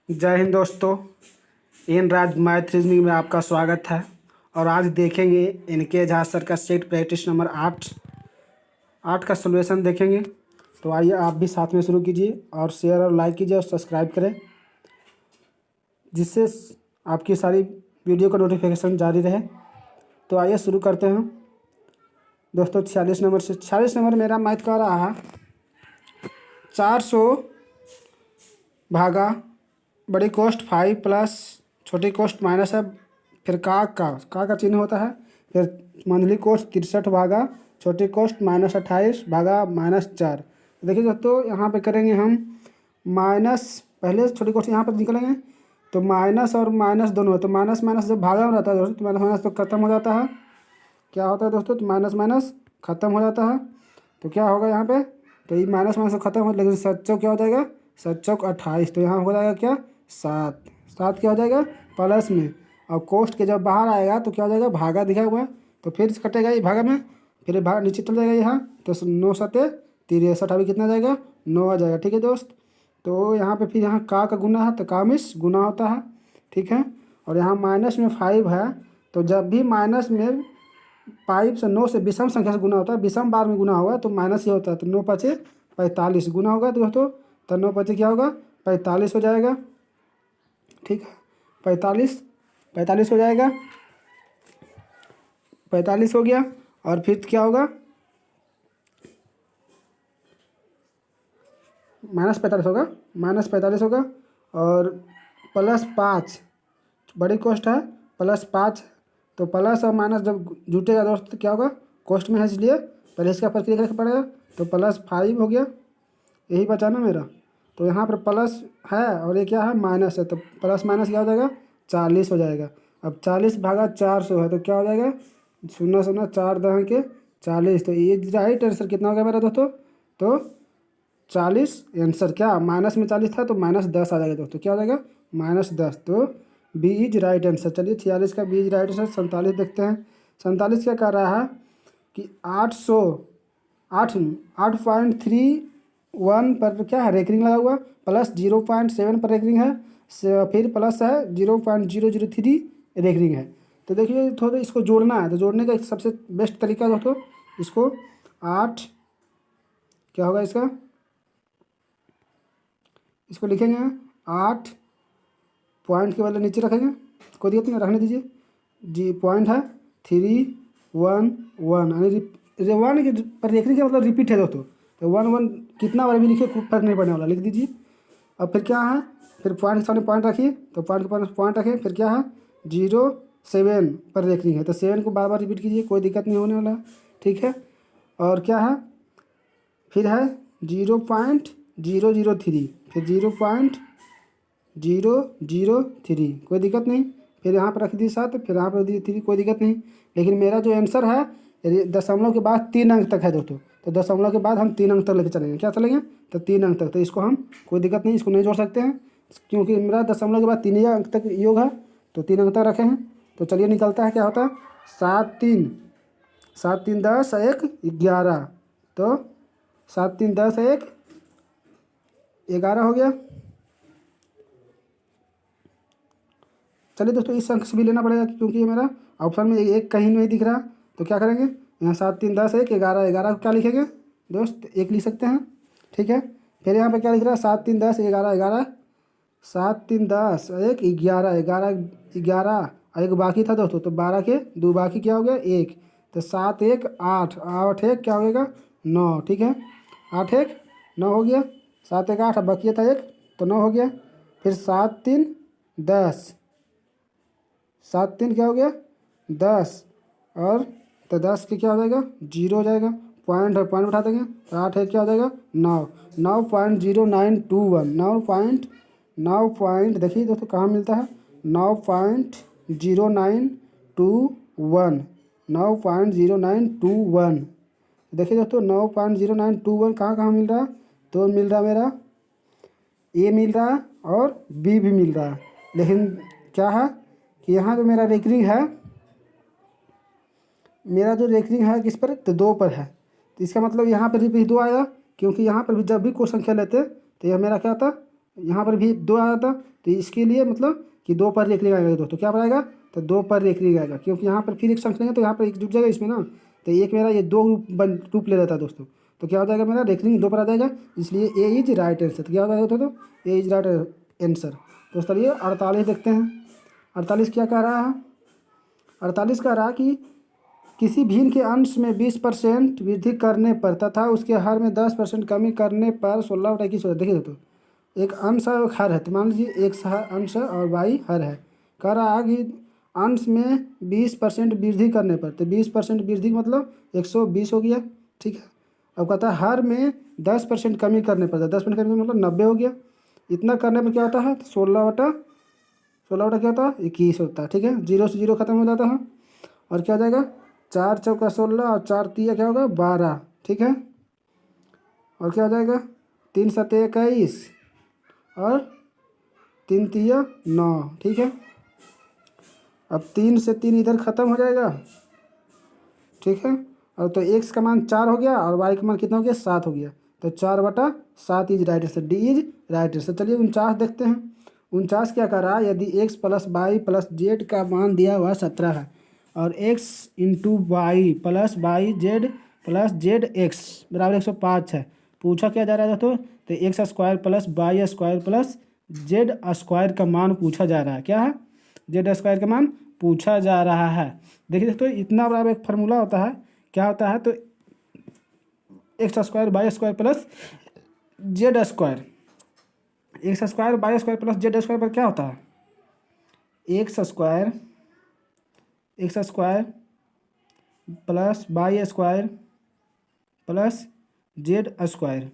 जय हिंद दोस्तों। इन राज math reasoning में आपका स्वागत है। और आज देखेंगे इनके झा सर का सेट प्रैक्टिस नंबर 8 का सॉल्यूशन देखेंगे। तो आइए आप भी साथ में शुरू कीजिए और शेयर और लाइक कीजिए और सब्सक्राइब करें, जिससे आपकी सारी वीडियो का नोटिफिकेशन जारी रहे। तो आइए शुरू करते हैं दोस्तों। 46 नंबर से 46 नंबर मेरा मैथ का रहा है 400 भागा बड़ी कोष्ट 5 प्लस छोटी कोष्ट माइनस है, फिर का चिन्ह होता है, फिर मंझली कोष्ट 63 भागा छोटी कोष्ट -28 भागा -4। देखिए दोस्तों, यहाँ पे करेंगे हम माइनस, पहले छोटी कोष्ट यहाँ पर निकलेंगे तो माइनस और माइनस दोनों है, तो माइनस माइनस जब भागा में रहता है दोस्तों तो माइनस माइनस तो खत्म हो जाता है। क्या होता है दोस्तों, तो माइनस माइनस खत्म हो जाता है। तो क्या होगा यहाँ पे, तो ये माइनस माइनस तो खत्म हो, लेकिन 7 क्या हो जाएगा, 7 28, तो यहाँ हो जाएगा क्या 7 7 क्या हो जाएगा प्लस में, और कोष्ट के जब बाहर आएगा तो क्या हो जाएगा भागा दिखा हुआ है, तो फिर से कटेगा ये भागा में, फिर भागा नीचे चल जाएगा यहाँ, तो 9 7 63 अभी कितना जाएगा 9 आ जाएगा। ठीक है दोस्त, तो यहाँ पे फिर यहाँ का गुना है तो का मिस गुना होता है। ठीक है, और यहाँ माइनस में 5 है, तो जब भी माइनस में 5 से 9 से विषम संख्या से गुना होता है, विषम बार में गुना होगा तो माइनस ही होता है, तो 9 5 45 गुना होगा दोस्तों, तो 9 5 क्या होगा 45 हो जाएगा। ठीक है, 45 हो जाएगा, 45 हो गया। और फिर क्या होगा -45 होगा, और +5 बड़ी कोष्ट है +5, तो प्लस और माइनस जब जुटेगा दोस्त तो क्या होगा कोष्ट में है, इसलिए पहले इसका प्रक्रिया करना पड़ेगा, तो +5 हो गया, यही बचा ना मेरा। तो यहाँ पर प्लस है और ये क्या है माइनस है, तो प्लस माइनस क्या हो जाएगा 40 हो जाएगा। अब 40 भागा 400 है, तो क्या हो जाएगा 0 0 4 10 के 40, तो ये राइट आंसर कितना हो गया मेरा दोस्तों, तो 40 आंसर। क्या माइनस में 40 था तो -10 आ जाएगा दोस्तों, क्या हो जाएगा -10, तो बी इज राइट आंसर। चलिए 46 का बी इज राइट आंसर। 47 देखते हैं। 47 क्या कर रहा है कि 8.31 पर क्या है रेकरिंग लगा हुआ, प्लस 0.7 पर रेकरिंग है, फिर प्लस है 0.003 रेकरिंग है। तो देखिए थोड़ा इसको जोड़ना है, तो जोड़ने का एक सबसे बेस्ट तरीका दोस्तों, इसको 8 क्या होगा इसको लिखेंगे 8 पॉइंट के बदले नीचे रखेंगे, कोई दिक्कत नहीं, रखने दीजिए जी। पॉइंट है 3 1 1, यानी 1 के पर रेखने का मतलब रिपीट है दोस्तों, तो 1 1 कितना बार भी लिखिए कोई फर्क नहीं पड़ने वाला, लिख दीजिए। अब फिर क्या है, फिर पॉइंट के सामने पॉइंट रखिए, तो पॉइंट के पास पॉइंट रखिए, फिर क्या है 0 7 पर रेखनी है, तो 7 को बार बार रिपीट कीजिए, कोई दिक्कत नहीं होने वाला। ठीक है, और क्या है फिर है 0.003, फिर 0.003, कोई दिक्कत नहीं, फिर यहाँ पर रख दीजिए 7, फिर यहाँ पर रख दीजिए 3, कोई दिक्कत नहीं। लेकिन मेरा जो आंसर है दशमलव के बाद 3 अंक तक है दोस्तों, तो दशमलव के बाद हम 3 अंक तक लेके चलेंगे, क्या चलेंगे तो 3 अंक तक, तो इसको हम कोई दिक्कत नहीं, इसको नहीं जोड़ सकते हैं क्योंकि मेरा दशमलव के बाद 3 ही अंक तक योग है, तो 3 अंक तक रखे हैं। तो चलिए निकलता है क्या होता है 7 3 7 3 10 1 11, तो 7 3 10 1 11 हो गया। चलिए दोस्तों इस अंक से भी लेना पड़ेगा क्योंकि ये मेरा ऑप्शन में एक कहीं नहीं दिख रहा, तो क्या करेंगे यहाँ 7 3 10 1 11 11 को क्या लिखेंगे दोस्त 1 लिख सकते हैं। ठीक है, फिर यहाँ पे क्या लिख रहा है 7 3 10 11 11, 7 3 10 1 11 11 11, एक बाकी था दोस्तों, तो 12 के 2 बाकी क्या हो गया 1, तो 7 1 8 8 1 क्या हो गया 9। ठीक है, 8 1 9 हो गया, 7 1 8, अब बाकी था 1, तो 9 हो गया। फिर 7 3 10, 7 3 क्या हो गया 10, और तो 10 के क्या हो जाएगा 0 हो जाएगा, पॉइंट है पॉइंट उठा देंगे, तो 8 है क्या हो जाएगा 9 9.0921 9 देखिए दोस्तों कहाँ मिलता है 9.0921 9.0921। देखिए दोस्तों 9.0921 कहाँ कहाँ मिल रहा है, तो मिल रहा मेरा ए मिल रहा है और बी भी मिल रहा है, लेकिन क्या है कि यहाँ जो मेरा रेकरिंग है, मेरा जो रेकरिंग है किस पर, तो 2 पर है, तो इसका मतलब यहाँ पर भी 2 आएगा, क्योंकि यहाँ पर भी जब भी कोई संख्या लेते तो यह मेरा क्या था यहाँ पर भी 2 आया था, तो इसके लिए मतलब कि 2 पर रेखनी आएगा दोस्तों। क्या बनाएगा? तो 2 पर रेखनी आएगा, क्योंकि यहाँ पर फिर एक संख्या लेंगे तो यहाँ पर एक जुट जाएगा इसमें ना, तो एक मेरा ये 2 रूप ले लेता है दोस्तों। तो क्या हो जाएगा मेरा? रेखनी 2 पर आ जाएगा, इसलिए ए इज राइट आंसर। तो क्या हो जाएगा दोस्तों? ए इज राइट आंसर। दोस्तों ये 48 देखते हैं। 48 क्या कह रहा है? 48 कह रहा है कि किसी भिन्न के अंश में 20% वृद्धि करने पर तथा उसके हर में 10% कमी करने पर 16/21 होता है। देखिए दोस्तों, एक अंश है और एक हर है, तो मान लीजिए एक अंश है और y हर है। कह रहा है कि अंश में 20% वृद्धि करने पर, तो 20% वृद्धि मतलब 120 हो गया, ठीक है। अब कहता है हर में 10% कमी करने पर, 10% कमी मतलब 90 हो गया। इतना करने पर क्या होता है? तो 16/16 क्या होता है? 21 होता है, ठीक है। 0 से 0 खत्म हो जाता है, और क्या हो जाएगा? 4 चौका 16 और 4 तिया क्या होगा? 12, ठीक है। और क्या हो जाएगा? 3 सते 21 और 3 तिया 9, ठीक है। अब 3 से 3 इधर ख़त्म हो जाएगा, ठीक है। और तो x का मान 4 हो गया और y का मान कितना हो गया? 7 हो गया। तो 4/7 is right answer, D is right answer. चलिए 49 देखते हैं। 49 क्या कर रहा है? यदि x plus y plus z का मान दिया हुआ 17 है और x into y plus y z plus z x बराबर 105 है, पूछा क्या जा रहा है दोस्तों? तो x square plus y square plus z square का मान पूछा जा रहा है। क्या है? जेड स्क्वायर का मान पूछा जा रहा है। देखिए दोस्तों, इतना बड़ा एक फार्मूला होता है। क्या होता है? तो x square y square plus z square, x square y square plus z square पर क्या होता है? X square plus y square plus z square,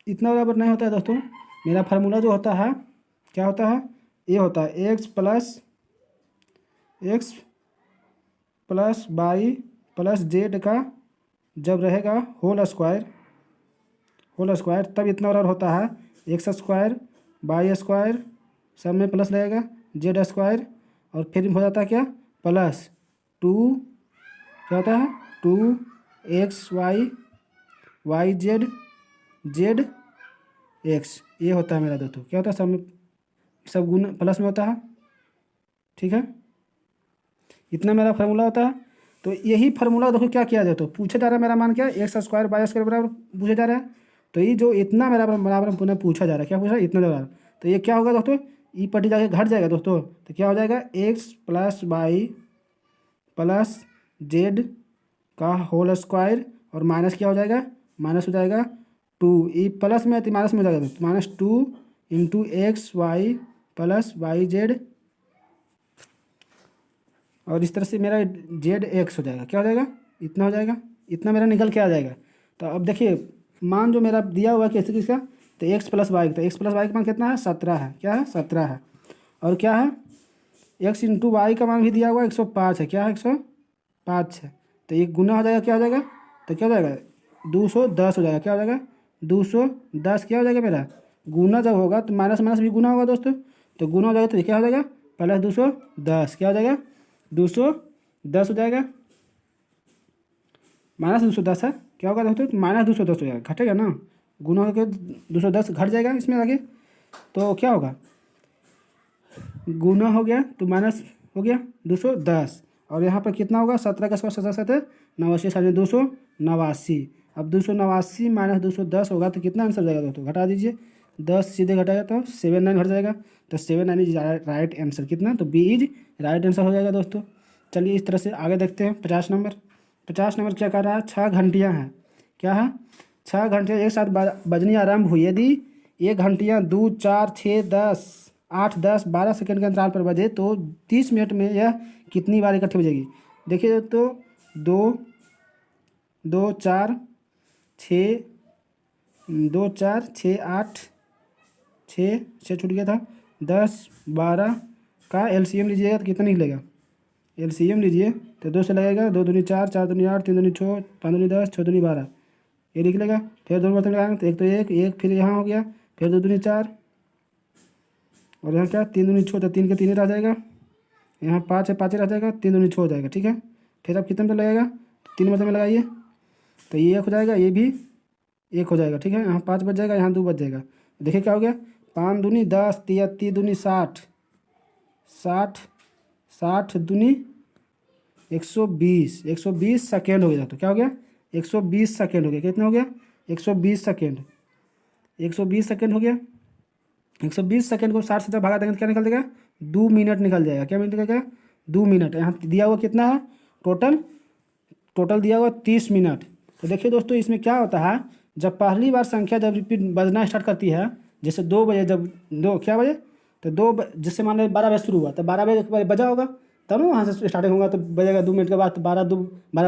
इतना बराबर नहीं होता है दोस्तों। मेरा फार्मूला जो होता है क्या होता है? ये होता है x plus y plus z का जब रहेगा होल स्क्वायर तब इतना बराबर होता है एक्स स्क्वायर वाई स्क्वायर सब में प्लस रहेगा जेड स्क्वायर, और फिर हो जाता है क्या? प्लस 2 क्या होता है? 2xy Y Z Z x, ये होता है मेरा दोस्तों। क्या होता है? सब में सब गुण प्लस में होता है, ठीक है। इतना मेरा फार्मूला होता है। तो यही फार्मूला देखो क्या किया जाए, तो पूछा जा रहा है मेरा मान क्या है? एक्स स्क्वायर वाई स्क्वायर बराबर पूछा जा रहा है। तो ये जो इतना मेरा बराबर पुनः पूछा जा रहा है, क्या पूछा रहा है? इतना बराबर। तो ये क्या होगा दोस्तों? ई पट्टी जाके घट जाएगा दोस्तों, तो क्या हो जाएगा? X plus y plus z का होल स्क्वायर और माइनस क्या हो जाएगा? माइनस हो जाएगा 2, ई प्लस में माइनस में हो जाएगा, तो -2 into x y plus y z, और इस तरह से मेरा जेड एक्स हो जाएगा। क्या हो जाएगा? इतना हो जाएगा, इतना मेरा निकल के आ जाएगा। तो अब देखिए मान जो मेरा दिया हुआ है कैसे किसका? तो एक्स प्लस वाई, तो एक्स प्लस वाई का मान कितना है? 17 है। क्या है? 17 है। और क्या है? एक्स इंटू वाई का मान भी दिया हुआ है 105 है। क्या है? 105 है। तो एक गुना हो जाएगा, क्या हो जाएगा? तो क्या हो जाएगा? 210 हो जाएगा। क्या हो जाएगा? 210 क्या हो जाएगा मेरा? गुना जब होगा तो माइनस माइनस भी गुना होगा दोस्तों, तो गुना हो जाएगा तो क्या हो जाएगा? प्लस 210 क्या हो जाएगा? 210 हो जाएगा। -210 है, क्या होगा दोस्तों? तो -210 हो जाएगा, घटेगा ना, गुना होकर 210 घट जाएगा इसमें आगे, तो क्या होगा? गुना हो गया तो माइनस हो गया 210, और यहाँ पर कितना होगा? 17 का स्क्वायर 17 89 साढ़े 289। अब 289 माइनस 210 होगा तो कितना आंसर जाएगा दोस्तों? घटा दीजिए, 10 सीधे घटाएगा तो 79 घट जाएगा, तो 79 इज राइट आंसर। कितना? तो बी इज राइट आंसर हो जाएगा दोस्तों। चलिए इस तरह से आगे देखते हैं। 50 नंबर क्या कर रहा है? 6 घंटियाँ हैं। क्या है? 6 घंटियाँ एक साथ बजनी आरंभ हुई। यदि ये घंटियाँ 2 4 6 10 8 10 12 सेकंड के अंतराल पर बजे तो 30 मिनट में यह कितनी बार इकट्ठी बजेगी? देखिए तो 2 2 4 6 2 4 6 8 6 छूट गया था, 10 12 का एलसीएम लीजिएगा तो कितना निकलेगा? एलसीएम लीजिए तो 2 से लगेगा, 2 दूनी 4 4 दूनी 8 3 दूनी 6 5 दूनी 10 6 दूनी 12, ये निकलेगा। फिर दोनों बर्तन लगाएंगे तो एक तो एक फिर यहाँ हो गया, फिर 2 दूनी 4 और यहाँ क्या 3 दूनी 6, तो 3 के 3 रह जाएगा, यहाँ 5 है 5 रह जाएगा, 3 दूनी 6 हो जाएगा, ठीक है। फिर अब कितने में लगेगा? 3 बर्तन में लगाइए तो ये 1 हो जाएगा, ये भी 1 हो जाएगा, ठीक है। यहाँ 5 बच जाएगा, यहाँ 2 बच जाएगा, देखिए क्या हो गया, 5 दूनी 10, 3 दूनी 60, 60, 60 दूनी 120, 120 सेकेंड हो गया। तो क्या हो गया, 120 सेकेंड हो गया। कितना हो गया, 120 सेकेंड, 120 सेकेंड हो गया। 120 सेकेंड को 60 से जब भागा देंगे तो क्या निकल जाएगा, 2 मिनट निकल जाएगा। क्या मिनट निकल जाएगा, 2 मिनट। यहाँ दिया हुआ कितना है, टोटल दिया हुआ 30 मिनट। तो देखिए दोस्तों, इसमें क्या होता है, जब पहली बार संख्या जब रिपीट बजना स्टार्ट करती है, जैसे 2 बजे, जब दो क्या बजे, तो जिससे मान लो 12 बजे शुरू हुआ, तो 12 बजे बजा होगा, तब ना वहाँ से स्टार्टिंग होगा, तो बजेगा 2 मिनट के बाद, तो 12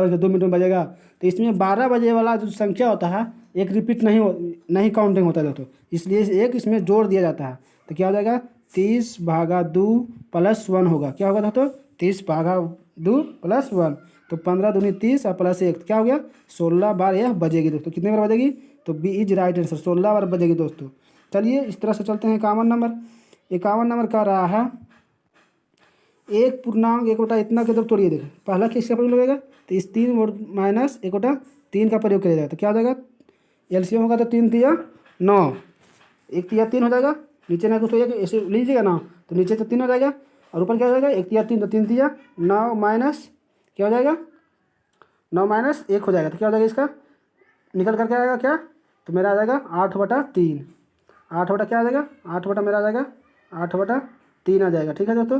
बजे 2 मिनट में बजेगा। तो इसमें 12 बजे वाला जो संख्या होता है, एक रिपीट नहीं काउंटिंग होता है दोस्तों, इसलिए एक इसमें जोड़ दिया जाता है। तो क्या हो जाएगा, 30/2 + 1 होगा। क्या होगा दोस्तों, 30/2 + 1, तो 15 दूनी 30 और प्लस 1, क्या हो गया, 16 बार यह बजेगी दोस्तों। कितने बार बजेगी, तो बी इज राइट आंसर, 16 बार बजेगी दोस्तों। चलिए इस तरह से चलते हैं 51 नंबर। 51 नंबर का रहा है, 1 पूर्णांक 1 इतना के जब तोड़िए, देखो पहला किसका प्रयोग लगेगा, तो इस 3 माइनस 1/3 का प्रयोग किया जाएगा। तो क्या हो जाएगा, एलसीएम होगा तो 3 तिया 9, 1 तिया 3 हो जाएगा, नीचे ना कुछ हो जाएगा, ऐसे लीजिएगा ना, तो नीचे तो 3 हो जाएगा और ऊपर क्या हो जाएगा, 1 तिया 3, तो 3 तिया 9 माइनस क्या हो जाएगा, 9 माइनस 1 हो जाएगा। तो क्या हो जाएगा, इसका निकल करके आएगा क्या, तो मेरा आ जाएगा 8/3, 8 क्या आ जाएगा, 8 मेरा आ जाएगा 8/3 आ जाएगा। ठीक है दोस्तों,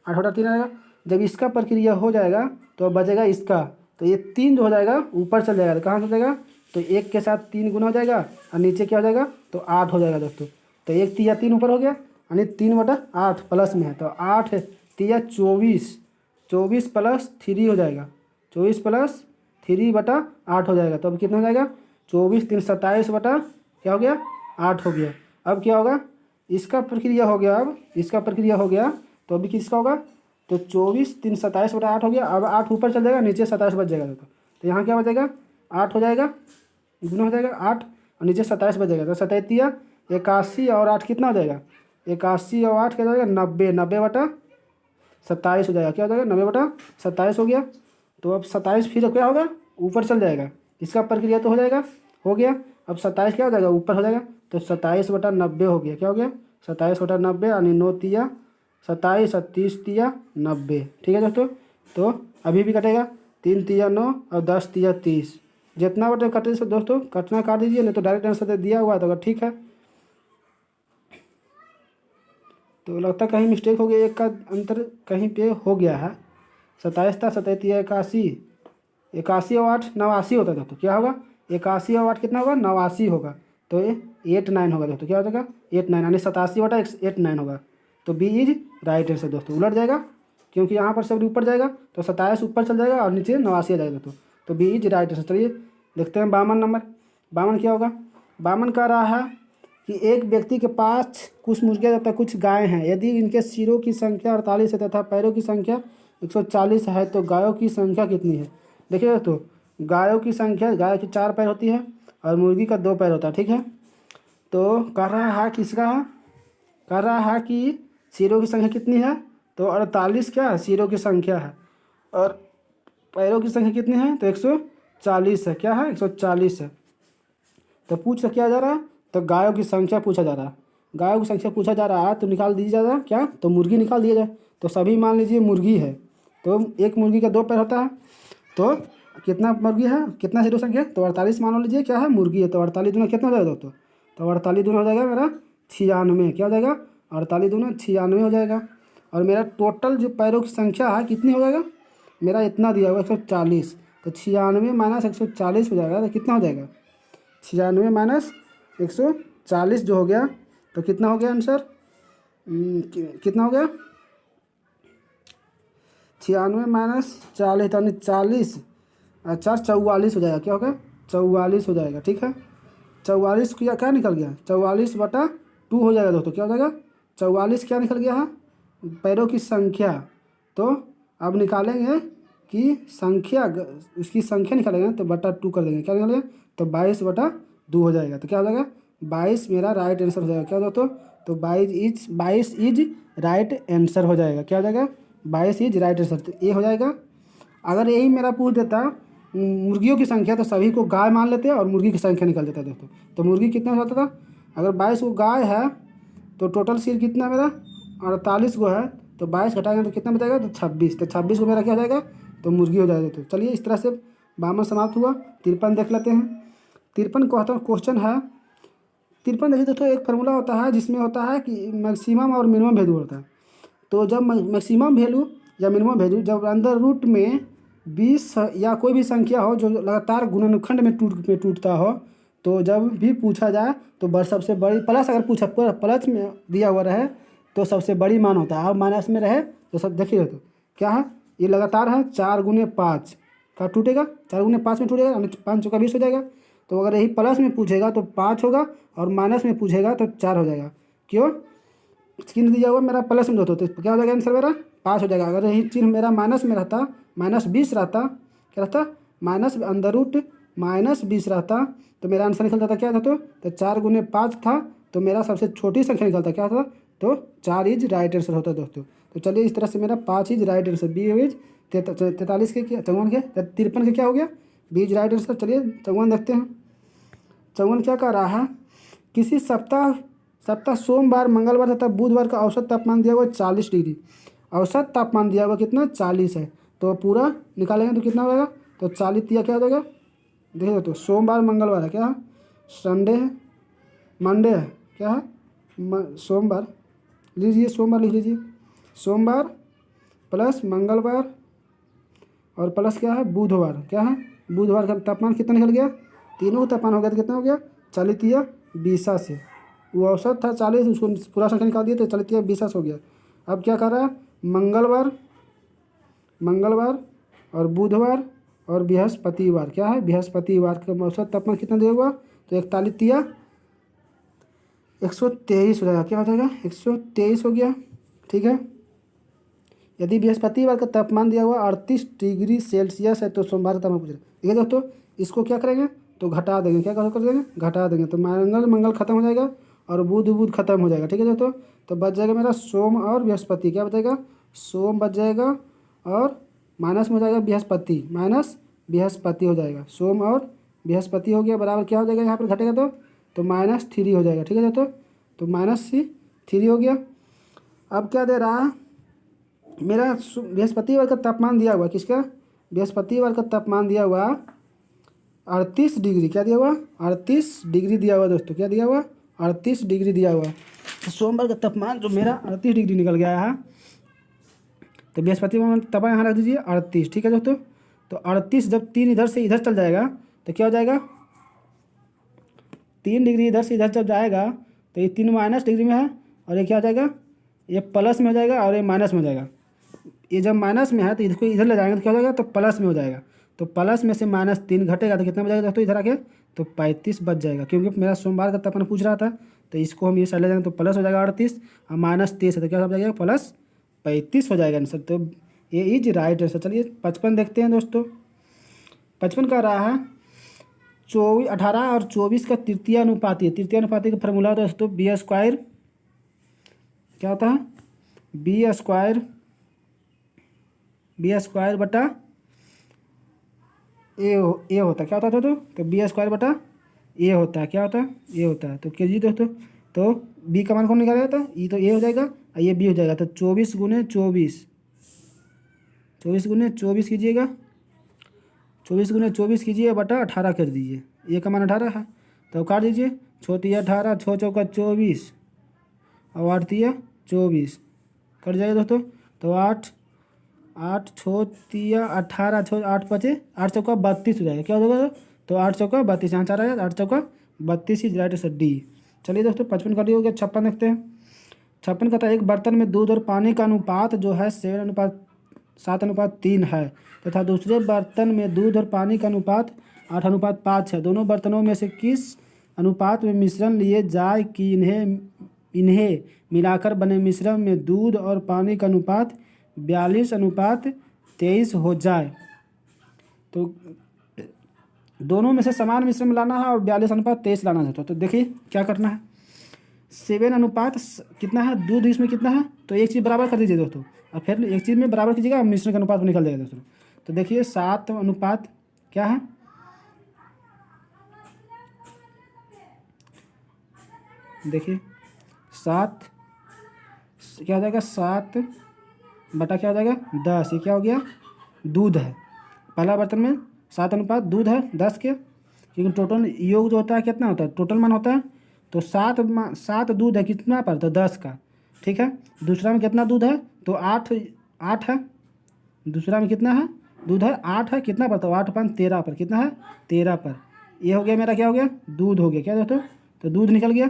8/3 आ जाएगा। जब इसका प्रक्रिया हो जाएगा तो बचेगा इसका, तो ये 3 जो हो जाएगा ऊपर चल जाएगा, तो कहाँ चल जाएगा, तो 1 के साथ 3 गुना हो जाएगा और नीचे क्या हो जाएगा, तो 8 हो जाएगा दोस्तों। तो 1 तिया 3 ऊपर हो गया, यानी 3/8 प्लस में है, तो 8 तिया 24, 24 + 3 हो जाएगा, 24 + 3/8 हो जाएगा। तो अब कितना हो जाएगा, 24 3 27 बटा क्या हो गया, 8 हो गया। अब क्या होगा, इसका प्रक्रिया हो गया, अब इसका प्रक्रिया हो गया, तो अभी किसका होगा, तो 24 3 27 बटा 8 हो गया। अब 8 ऊपर चल जाएगा, नीचे 27 बच जाएगा तो यहाँ क्या बचेगा, 8 हो जाएगा, गुना हो जाएगा 8 और नीचे 27 बच जाएगा। तो 87 81 और 8 कितना हो जाएगा, 81 और 8 क्या हो जाएगा, 90, 90/27 हो जाएगा। क्या हो जाएगा, 90/27 हो गया। तो अब 27 फिर क्या होगा, ऊपर चल जाएगा, इसका प्रक्रिया तो हो जाएगा, हो गया। अब 27 क्या हो जाएगा, ऊपर हो जाएगा, तो 27/90 हो गया। क्या हो गया, 27/90 यानी 9 तिया 27 और 30 तिया 90। ठीक है दोस्तों, तो अभी भी कटेगा, 3 तिया 9 और 10 तिया 30, जितना बटे कटे से दोस्तों कटना काट दीजिए, नहीं तो डायरेक्ट आंसर दे दिया हुआ है, तो अगर ठीक है। तो लगता है कहीं मिस्टेक हो गया, एक का अंतर कहीं पे हो गया है। 27 था, 27 81, 81 और 8 89 होता है दोस्तों। क्या होगा, 81 और 8 कितना होगा, 89 होगा। तो ये 89 होगा दोस्तों। क्या हो जाएगा, 89 यानी 87/89 होगा। तो बी इज राइट आंसर दोस्तों। उलट जाएगा क्योंकि यहाँ पर सब ऊपर जाएगा, तो 27 ऊपर चल जाएगा और नीचे 89 आ जाएगा दोस्तों। तो बी इज राइट आंसर। चलिए देखते हैं 52 नंबर। 52 क्या होगा, 52 कह रहा है कि एक व्यक्ति के पास कुछ मुर्गियाँ तथा कुछ गायें हैं। यदि इनके सिरों की संख्या 48 है तथा पैरों की संख्या 140 है, तो गायों की संख्या कितनी है। देखिए दोस्तों, गायों की संख्या, गाय की 4 पैर होती है और मुर्गी का 2 पैर होता है। ठीक है, तो कह रहा है किसका है, कह रहा है कि सिरों की संख्या कितनी है, तो 48 क्या है, सिरों की संख्या है, और पैरों की संख्या कितनी है, तो 140 है। क्या है, 140 है। तो पूछ क्या जा रहा है, तो गायों की संख्या पूछा जा रहा है। गायों की संख्या पूछा जा रहा है, तो निकाल दीजिए जा क्या, तो मुर्गी निकाल दिया जाए। तो सभी मान लीजिए मुर्गी है, तो एक मुर्गी का 2 पैर होता है, तो कितना मुर्गी है, कितना सिरों संख्या, तो 48 मान लीजिए क्या है, मुर्गी है। तो 48 दूना कितना हो जाएगा दोस्तों, तो 48 दूना हो जाएगा मेरा 96। क्या हो जाएगा, 48 दूना 96 हो जाएगा। और मेरा टोटल जो पैरों की संख्या है कितनी हो जाएगा, मेरा इतना दिया हुआ 140, तो 96 माइनस 140 हो जाएगा, तो कितना हो जाएगा, 96 माइनस 140 जो हो गया, तो कितना हो गया आंसर, कितना हो गया, 96 माइनस 40 यानी 40 अच्छा 44 हो जाएगा। क्या होगा, 44 हो जाएगा। ठीक है, 44 क्या क्या निकल गया, 44/2 हो जाएगा दोस्तों। क्या हो जाएगा, 44 क्या निकल गया है, पैरों की संख्या। तो अब निकालेंगे कि संख्या, उसकी संख्या निकालेंगे तो बटा 2 कर देंगे। क्या निकालेंगे, तो 22/2 हो जाएगा। तो क्या हो जाएगा, 22 मेरा राइट आंसर हो जाएगा। क्या दोस्तों, तो 22 इज राइट आंसर हो जाएगा। क्या हो जाएगा, 22 इज राइट आंसर। तो ये हो जाएगा। अगर यही मेरा पूछ देता मुर्गियों की संख्या, तो सभी को गाय मान लेते और मुर्गी की संख्या निकाल देता दोस्तों। तो मुर्गी कितना हो जाता था, अगर 22 गो गाय है तो टोटल सील कितना मेरा 48 गो है, तो 22 घटाएंगे तो कितना बचेगा, तो 26। तो 26 को मेरा क्या हो जाएगा, तो मुर्गी हो जाएगा। तो चलिए इस तरह से 52 समाप्त हुआ। 53 देख लेते हैं। 53 क्वेश्चन है। 53 देखिए दोस्तों, एक फार्मूला होता है जिसमें होता है कि मैक्सिमम और मिनिमम वैल्यू होता है। तो जब मैक्सिमम वैल्यू या मिनिमम वैल्यू जब अंदर रूट में 20 या कोई भी संख्या हो जो लगातार गुणनखंड में टूटता हो, तो जब भी पूछा जाए तो सबसे बड़ी प्लस, अगर पूछा प्लस में दिया हुआ रहे तो सबसे बड़ी मान होता है, और माइनस में रहे तो सब देखिए तो क्या है, ये लगातार है 4 गुने 5 का टूटेगा, 4 गुने 5 में टूटेगा, यानी 5 चौका 20 हो जाएगा। तो अगर यही प्लस में पूछेगा तो 5 होगा, और माइनस में पूछेगा तो 4 हो जाएगा। क्यों, चिन्ह दिया हुआ मेरा प्लस में होता, तो क्या हो जाएगा आंसर मेरा 5 हो जाएगा। अगर यही चिन्ह मेरा माइनस में रहता, -20 रहता, क्या रहता, माइनस अंडर रूट -20 रहता, तो मेरा आंसर निकलता था क्या था, तो 4 गुने 5 था, तो मेरा सबसे छोटी संख्या निकलता क्या था, तो 4 इज राइट आंसर होता दोस्तों। तो चलिए इस तरह से मेरा 5 is right answer, B is 43 के क्या, 54 के 53 के क्या हो गया, बी इज राइट आंसर। चलिए 54 देखते हैं। 54 क्या कह रहा है, किसी सप्ताह सोमवार, मंगलवार तथा बुधवार का औसत तापमान दिया हुआ 40 डिग्री। औसत तापमान दिया हुआ कितना 40 है, तो पूरा निकालेंगे तो कितना होगा, तो 40 दिया क्या हो जाएगा, देखिए तो सोमवार मंगलवार है, क्या है संडे है, मंडे है, क्या है सोमवार, लीजिए सोमवार लिख लीजिए, सोमवार प्लस मंगलवार और प्लस क्या है बुधवार, क्या है बुधवार का तापमान कितना निकल गया, तीनों का तापमान हो गया तो कितना हो गया 40 20 से, वो औसत था 40, उसको पूरा संख्या निकाल दिया तो 40 20 हो गया। अब क्या कर रहा है, मंगलवार और बुधवार और बृहस्पतिवार, क्या है बृहस्पतिवार का औसत तापमान कितना दिया हुआ, तो 41 123 हो जाएगा, क्या हो जाएगा 123 हो गया। ठीक है, यदि बृहस्पतिवार का तापमान दिया हुआ 38 डिग्री सेल्सियस है तो सोमवार का तापमान पूछ रहे हैं। ठीक है दोस्तों, इसको क्या करेंगे, तो घटा देंगे, क्या कर देंगे घटा देंगे, तो मंगल खत्म हो जाएगा और बुध खत्म हो जाएगा। ठीक है दोस्तों, तो बच जाएगा मेरा सोम और बृहस्पति, क्या बचेगा सोम बच जाएगा और माइनस में हो जाएगा बृहस्पति, माइनस बृहस्पति हो जाएगा, सोम और बृहस्पति हो गया बराबर क्या हो जाएगा, यहाँ पर घटेगा तो -3 हो जाएगा। ठीक है दोस्तों, तो -3 हो गया। अब क्या दे रहा है, मेरा बृहस्पतिवार का तापमान दिया हुआ, किसका बृहस्पतिवार का तापमान दिया हुआ 38 डिग्री, क्या दिया हुआ 38 डिग्री दिया हुआ दोस्तों, क्या दिया हुआ 38 डिग्री दिया हुआ। तो सोमवार का तापमान जो मेरा 38 डिग्री निकल गया है, तो बृहस्पतिवार तापमान यहाँ रख दीजिए 38। ठीक है दोस्तों, तो 38 जब 3 इधर से इधर चल जाएगा तो क्या हो जाएगा, 3 डिग्री इधर से इधर जब जाएगा तो ये 3 माइनस डिग्री में है, और ये क्या हो जाएगा, ये प्लस में हो जाएगा और ये माइनस में हो जाएगा। ये जब माइनस में है तो इसको इधर ले जाएंगे तो क्या हो जाएगा, तो प्लस में हो जाएगा, तो प्लस में से -3 घटेगा तो कितना बचेगा दोस्तों, इधर आके तो 35 बच जाएगा, क्योंकि मेरा सोमवार का तापमान पूछ रहा था, तो इसको हम ये साइड ले जाएंगे तो प्लस हो जाएगा 38 और -23 है तो क्या हो जाएगा +35 हो जाएगा आंसर। तो ये इज राइट आंसर। चलिए 55 देखते हैं दोस्तों। 55 का रहा है 18 और 24 का तृतीय अनुपाती है। तृतीय अनुपाती का फॉर्मूला होता है दोस्तों b² क्या होता है, b² बटा ए होता है, क्या होता है दोस्तों, तो b² बटा ए होता है, क्या होता है ए होता है। तो कीजिए दोस्तों, तो b का मान कौन निकाला जाता है, ये तो ए हो जाएगा और ये b हो जाएगा, तो 24 गुने 24 कीजिएगा, 24 गुने 24 कीजिए बटा 18 कर दीजिए, ए का मान 18 है तो काट दीजिए, 18 6 चौका 24 और 8 24 कट जाएगा दोस्तों, तो 8 6 18 6 8 5 8 चौका 32 हो जाएगा, क्या हो जाएगा, तो 8 चौका 32 यहाँ 4 आया, 8 चौका 32 इज राइट आंसर डी। चलिए दोस्तों 55 का डी हो गया। 56 देखते हैं। 56 का था एक बर्तन में दूध और पानी का अनुपात जो है 7:3 है तथा दूसरे बर्तन में दूध और पानी का अनुपात 8:5 है। दोनों बर्तनों में से किस अनुपात में मिश्रण लिए जाए कि इन्हें मिलाकर बने मिश्रण में दूध और पानी का अनुपात 42:23 हो जाए। तो दोनों में से समान मिश्रण में लाना है और 42:23 लाना है। तो देखिए क्या करना है, 7 अनुपात कितना है, दूध इसमें कितना है, तो एक चीज़ बराबर कर दीजिए दोस्तों और फिर एक चीज़ में बराबर कीजिएगा, मिश्रण का अनुपात निकल जाएगा दोस्तों। तो देखिए 7 अनुपात क्या है, देखिए 7 क्या हो जाएगा 7 बटा क्या हो जाएगा 10, ये क्या हो गया दूध है। पहला बर्तन में 7 अनुपात दूध है 10 के, क्योंकि टोटल योग जो होता है कितना होता है टोटल मान होता है, तो 7 दूध है कितना पर, तो 10 का। ठीक है, दूसरा में कितना दूध है, तो 8 8 है। दूसरा में कितना है दूध है 8 है, कितना पर, तो 8 पाँच 13 पर, कितना है 13 पर। ये हो गया मेरा क्या हो गया दूध हो गया क्या दोस्तों, तो दूध निकल गया।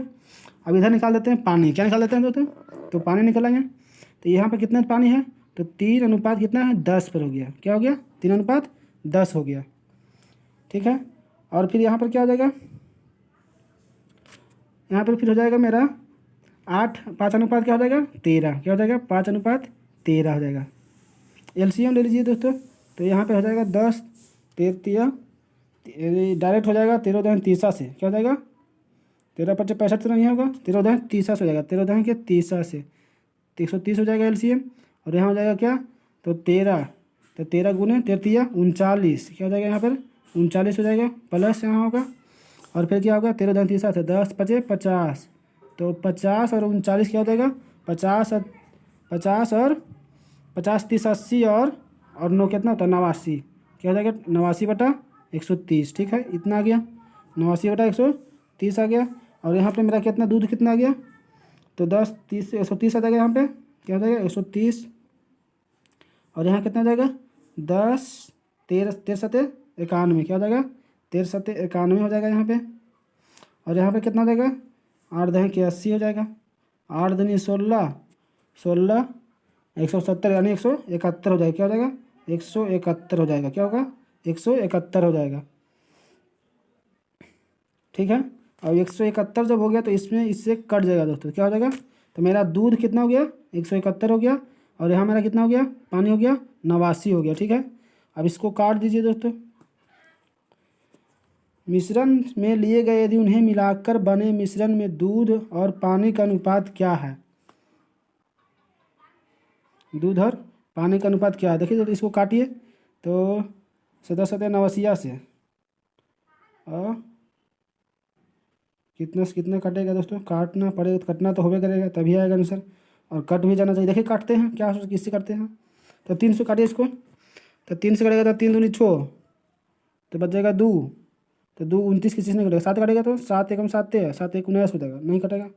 अब इधर निकाल देते हैं पानी, क्या निकाल देते हैं दोस्तों, तो पानी निकालेंगे। तो यहाँ पर कितना पानी है, तो 3 अनुपात कितना है 10 पर हो गया, क्या हो गया 3 अनुपात 10 हो गया। ठीक है, और फिर यहाँ पर क्या हो जाएगा, यहाँ पर फिर हो जाएगा मेरा 8 5 अनुपात क्या हो जाएगा 13, क्या हो जाएगा 5 अनुपात 13 हो जाएगा। एलसीएम ले लीजिए दोस्तों, तो यहाँ पे हो जाएगा 10 13 डायरेक्ट हो जाएगा 13 दहन 30 से, क्या हो जाएगा 13 पच्चीस 65 तो नहीं होगा, 13 दहन 30 हो जाएगा, 13 दहन के 30 से 130 हो जाएगा एलसीएम। और यहाँ हो जाएगा क्या, तो 13, तो 13 गुने 13 39, क्या हो जाएगा यहाँ पर 39 हो जाएगा, प्लस यहाँ होगा। और फिर क्या होगा 13 दहन 30 से 10 पचे 50, तो 50 और 39 क्या हो जाएगा 50 और 50 30 80 और 9 कितना होता है 89, क्या हो जाएगा 89 बटा 130। ठीक है, इतना आ गया 89 बटा 130 आ गया। और यहाँ पे मेरा कितना दूध कितना आ गया, तो 10 30 130 आ जाएगा, यहाँ पे क्या हो जाएगा 130। और यहाँ कितना आ जाएगा 10 13 13 सते 91, क्या हो जाएगा 13 सते 91 हो जाएगा यहाँ पे। और यहाँ पे कितना हो जाएगा 8 दहें के 80 हो जाएगा, 8 दूनी 16 16 170 यानी 171 हो जाएगा, क्या हो जाएगा 171 हो जाएगा, क्या होगा 171 हो जाएगा। ठीक है, अब 171 जब हो गया तो इसमें इससे कट जाएगा दोस्तों, क्या हो जाएगा, तो मेरा दूध कितना हो गया 171 हो गया, और यहाँ मेरा कितना हो गया पानी हो गया 89 हो गया। ठीक है, अब इसको काट दीजिए दोस्तों। मिश्रण में लिए गए यदि उन्हें मिलाकर बने मिश्रण में दूध और पानी का अनुपात क्या है, दूध और पानी का अनुपात क्या है, देखिए तो इसको काटिए, तो 17 17 89 से और कितना से कितना कटेगा दोस्तों, काटना पड़ेगा, तो कटना तो होबे करेगा तभी आएगा आंसर, और कट भी जाना चाहिए। देखिए काटते हैं क्या किससे करते हैं, तो 3 से काटिए इसको, तो 3 से कटेगा तो 3 दूनी 6, तो बच जाएगा 2, तो 2 29 किसी से नहीं कटेगा, 7 कटेगा तो 7 एकम 7 है 7 1 19 हो जाएगा, नहीं कटेगा।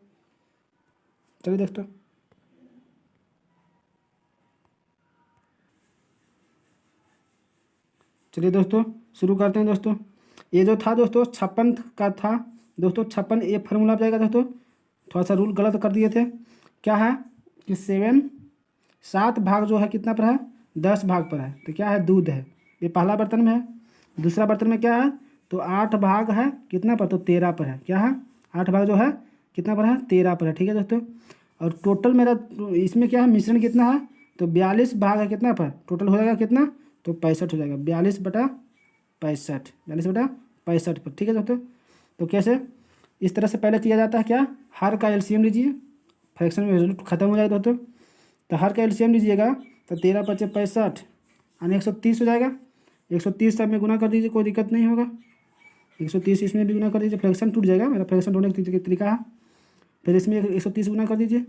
चलिए दोस्तों चलिए दोस्तों शुरू करते हैं दोस्तों। ये जो था दोस्तों 56 का था दोस्तों, 56 ये फार्मूला आ जाएगा दोस्तों, थोड़ा सा रूल गलत कर दिए थे। क्या है कि 7 भाग जो है कितना पर है 10 भाग पर है, तो क्या है दूध है, ये पहला बर्तन में है। दूसरा बर्तन में क्या है, तो 8 भाग है कितना पर, तो 13 पर है, क्या है 8 भाग जो है कितना पर है 13 पर है। ठीक है दोस्तों, और टोटल मेरा इसमें क्या है मिश्रण कितना है, तो 42 भाग है कितना पर, टोटल हो जाएगा कितना, तो 65 हो जाएगा, 42 बटा 65 42 बटा 65 पर। ठीक है दोस्तों, तो कैसे इस तरह से पहले किया जाता है, क्या हर का एलसीएम लीजिए, फ्रैक्शन में रिजल्ट खत्म हो जाएगा दोस्तों, तो हर का एलसीएम लीजिएगा, तो 13 पचे 65 यानी 130 हो जाएगा, 130 सब में गुना कर दीजिए, कोई दिक्कत नहीं होगा, 130 इसमें भी गुना कर दीजिए, फ्रैक्शन टूट जाएगा, मेरा फ्रैक्शन ढूंढने का तरीका है। फिर इसमें 130 गुना कर दीजिए,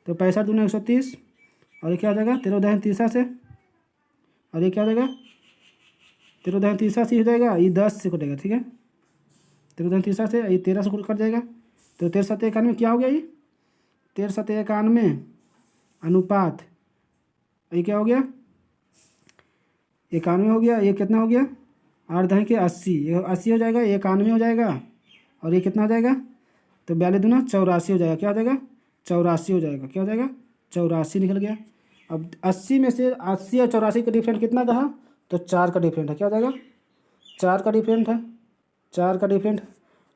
तो 65 दूना 130, और ये क्या हो जाएगा 13 दहन 30 से, और ये क्या हो जाएगा 13 दहन 30 से हो जाएगा, ये 10 से कटेगा। ठीक है, 13 दहन 30 से ये 13 से कट जाएगा, तो 13 7 91 क्या हो गया, ये 13 7 91 अनुपात, ये क्या हो गया 91 हो गया, ये कितना हो गया 8 दहन के 80, ये 80 हो जाएगा, ये 91 हो जाएगा, और ये कितना हो जाएगा, तो 42 दूना 84 हो जाएगा, क्या हो जाएगा 84 हो जाएगा, क्या हो जाएगा 84 निकल गया। अब 80 में से 80 और 84 का डिफरेंट कितना का है, तो 4 का डिफरेंट है, क्या हो जाएगा 4 का डिफरेंट है, 4 का डिफरेंट।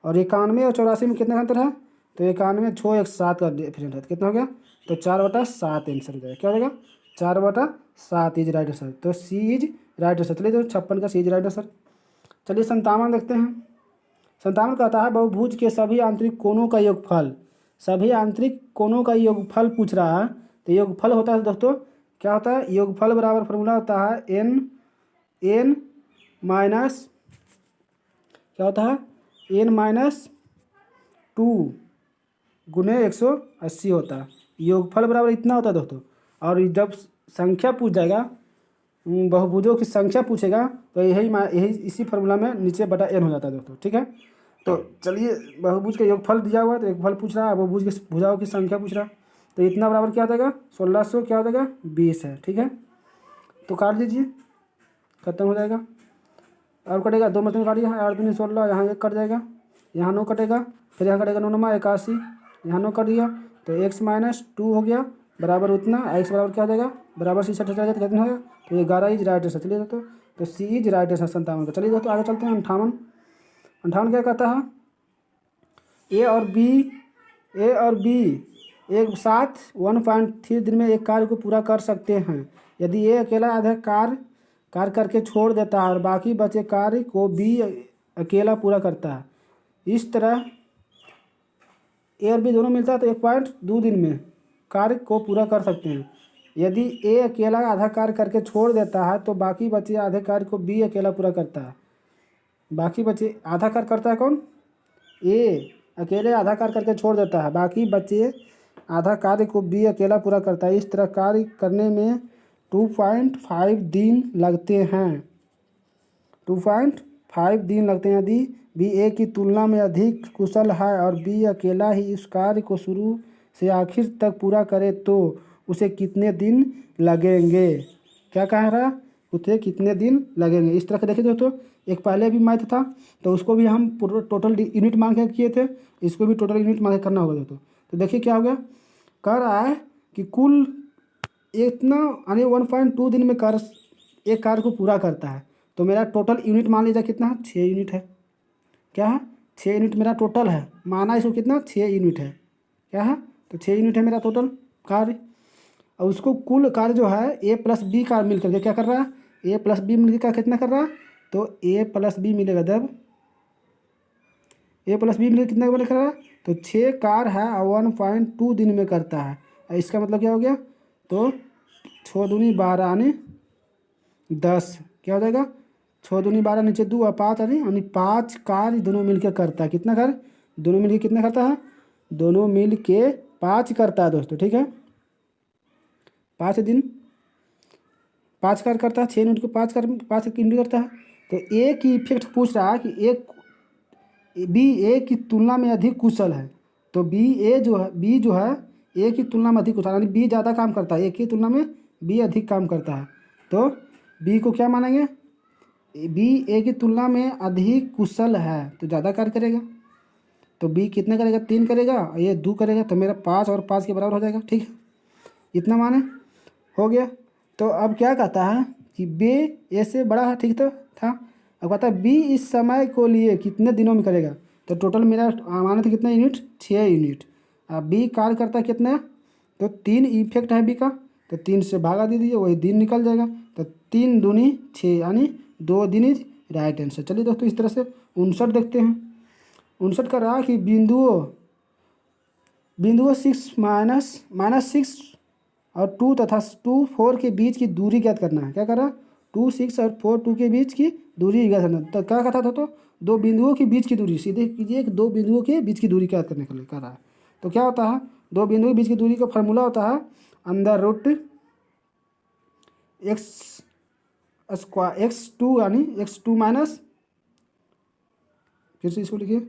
और 91 और 84 में कितना का अंतर है, तो 91 6 1 7 का डिफरेंट है, कितना हो गया, तो 4 बटा 7 आंसर हो जाएगा, क्या हो जाएगा 4 बटा 7 इज राइट आंसर, तो सी इज राइट आंसर। चलिए तो 56 का सी इज राइट आंसर। चलिए 57 देखते हैं। 57 कहता है बहुभुज के सभी आंतरिक कोणों का योगफल, सभी आंतरिक कोणों का योगफल पूछ रहा है, तो योगफल होता है दोस्तों क्या होता है, योगफल बराबर फॉर्मूला होता है एन माइनस क्या होता है एन माइनस 2 गुने 180 होता है। योगफल बराबर इतना होता है दोस्तों। और जब संख्या पूछ जाएगा, बहुभुजों की संख्या पूछेगा, तो यही इसी फार्मूला में नीचे बटा n हो जाता है दोस्तों। ठीक है, तो चलिए बहुभुज का योगफल दिया हुआ है, तो योगफल पूछ रहा है, बहुभुज की भुजाओं की संख्या पूछ रहा है, तो इतना बराबर क्या हो जाएगा 1600 क्या हो जाएगा 20 है। ठीक है, तो काट दीजिए, खत्म हो जाएगा। और कटेगा 2 मशीन काटिए, 8 दूनी 16, यहाँ 1 कट जाएगा, यहाँ 9 कटेगा, फिर यहाँ कटेगा 9 9 81, यहाँ 9 कट दिया, तो x-2 हो गया बराबर उतना। x बराबर क्या हो जाएगा बराबर 66 हो जाएगा, तो कितना होगा, तो 11 इज राइट आंसर। चलिए दोस्तों, तो सी इज राइट आंसर 57 का। चलिए दोस्तों आगे चलते हैं। 58 क्या कहता है, ए और बी एक साथ 1.3 दिन में एक कार्य को पूरा कर सकते हैं। यदि ए अकेला आधा कार्य करके छोड़ देता है और बाकी बचे कार्य को बी अकेला पूरा करता है, इस तरह ए और बी दोनों मिलता है तो 1.2 दिन में कार्य को पूरा कर सकते हैं। यदि ए अकेला आधा कार्य करके छोड़ देता है तो बाकी बचे आधे कार्य को बी अकेला पूरा करता है। बाकी बचे आधा कार्य करता है कौन, ए अकेले आधा कार्य करके छोड़ देता है, बाकी बचे आधा कार्य को बी अकेला पूरा करता है। इस तरह कार्य करने में 2.5 दिन लगते हैं। 2.5 दिन लगते हैं। यदि बी ए की तुलना में अधिक कुशल है और बी अकेला ही इस कार्य को शुरू से आखिर तक पूरा करे तो उसे कितने दिन लगेंगे। क्या कह रहा है, उसे कितने दिन लगेंगे। इस तरह के देखिए दोस्तों, एक पहले भी मैथ था तो उसको भी हम टोटल यूनिट मांग के किए थे, इसको भी टोटल यूनिट मांग के करना होगा दोस्तों। तो देखिए क्या हो गया, कह रहा है कि कुल इतना यानी 1.2 दिन में एक कार्य को पूरा करता है। तो मेरा टोटल यूनिट मान लीजिए कितना है, 6 यूनिट है। क्या है, 6 यूनिट मेरा टोटल है, माना इसको कितना 6 यूनिट है। क्या है, तो 6 यूनिट है मेरा टोटल कार्य। और उसको कुल कार्य जो है ए प्लस बी का मिल करके क्या कर रहा है, ए प्लस बी मिलकर कितना कर रहा है, तो ए प्लस बी मिलेगा जब ए प्लस बी मिलेगा कितना कर रहा है, तो 6 कार है और 1.2 दिन में करता है। इसका मतलब क्या हो गया, तो 6 दूनी 12 यानी 10 क्या हो जाएगा, 6 दूनी 12 नीचे 2 और 5 यानी 5 कार दोनों मिलकर करता है। कितना कार दोनों मिलकर कितना करता है, दोनों मिल के 5 करता है दोस्तों। ठीक है, 5 दिन 5 कार करता है, 6 यूनिट को 5 यूनिट करता है। तो ए की इफेक्ट पूछ रहा है कि एक बी ए की तुलना में अधिक कुशल है। तो बी जो है ए की तुलना में अधिक कुशल, यानी बी ज़्यादा काम करता है, ए की तुलना में बी अधिक काम करता है। तो बी को क्या मानेंगे, बी ए की तुलना में अधिक कुशल है तो ज़्यादा कार्य करेगा। तो बी कितने करेगा, 3 करेगा और ये 2 करेगा, तो मेरा 5 और 5 के बराबर हो जाएगा। ठीक है, इतना माने हो गया। तो अब क्या कहता है कि बी ए से बड़ा है, ठीक तो था। अब कहता है बी इस समय को लिए कितने दिनों में करेगा। तो टोटल मेरा माने थे कितना यूनिट, 6 यूनिट। अब बी कार्य करता है कितना, तो 3 इफेक्ट है बी का, तो 3 से भागा दे दीजिए, वही दिन निकल जाएगा। तो 3 दूनी 6 यानी 2 दिन इज राइट आंसर। चलिए दोस्तों इस तरह से 59 देखते हैं। 59 का रहा कि बिंदुओं 6 -6 और 2 तथा 2 4 के बीच की दूरी ज्ञात करना है। क्या कर रहा है, 2 6 और 4 2 के बीच की दूरी ज्ञात करना है। तो क्या कहता था, तो 2 बिंदुओं के बीच की दूरी सीधे कीजिए, 2 बिंदुओं के बीच की दूरी ज्ञात करने के लिए कर रहा है। तो क्या होता है, 2 बिंदुओं के बीच की दूरी का फार्मूला होता है x² यानी x2 माइनस, फिर से इसको लिखिए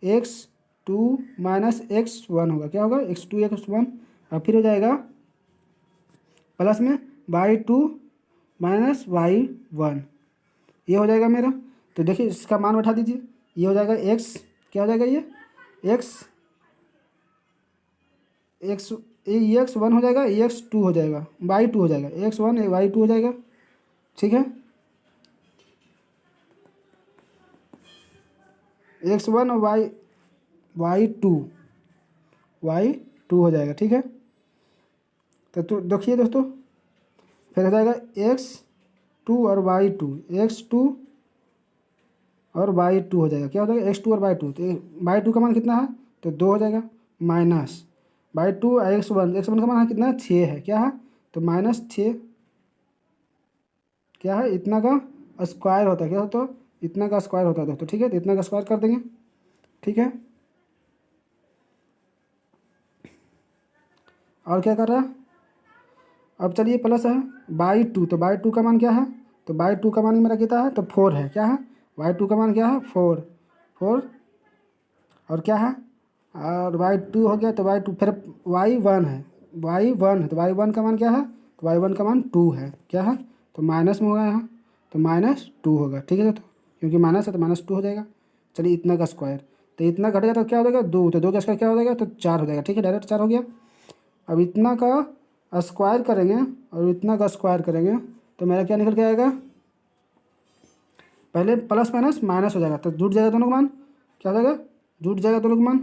x2 माइनस x1 होगा। क्या होगा, x2 x1 और फिर हो जाएगा प्लस में y2 माइनस y1, ये हो जाएगा मेरा। तो देखिए इसका मान बैठा दीजिए, ये हो जाएगा x, क्या हो जाएगा ये x1 हो जाएगा, x2 हो जाएगा, y2 हो जाएगा, x1 y2 हो जाएगा। ठीक है, x1 और y2 हो जाएगा। ठीक है, तो देखिए दोस्तों फिर हो जाएगा x2 और y2 और y2 हो जाएगा। क्या हो जाएगा, x2 और y2, तो y2 का मान कितना है, तो 2 हो जाएगा, माइनस y2 x1 का मान है कितना, 6 है। क्या है, तो -6 क्या है, इतना का स्क्वायर होता है। क्या होता है, इतना का स्क्वायर होता है दोस्तों। ठीक है, तो इतना का स्क्वायर कर देंगे, ठीक है। और क्या कर रहा है, अब चलिए प्लस है बाई टू, तो बाई टू का मान क्या है, तो बाई टू का मान मेरा कितना है, तो 4 है, क्या है, बाई टू का मान क्या है 4, 4 और क्या है, और बाई टू हो गया, तो बाई टू फिर वाई वन है, वाई वन है, तो वाई वन का मान क्या है, तो वाई वन का मान 2 है, क्या है, तो माइनस में होगा यहाँ, तो -2 होगा, ठीक है। तो क्योंकि माइनस है तो -2 हो जाएगा। चलिए इतना का स्क्वायर, तो इतना घटेगा तो क्या हो जाएगा 2, तो 2 का स्क्वायर क्या हो जाएगा, तो 4 हो जाएगा, ठीक है, डायरेक्ट 4 हो गया। अब इतना का स्क्वायर करेंगे और इतना का स्क्वायर करेंगे तो मेरा क्या निकल के आएगा, पहले प्लस माइनस माइनस हो जाएगा, तो जुट जाएगा दोनों का मान, क्या हो जाएगा, जुट जाएगा दोनों का मान,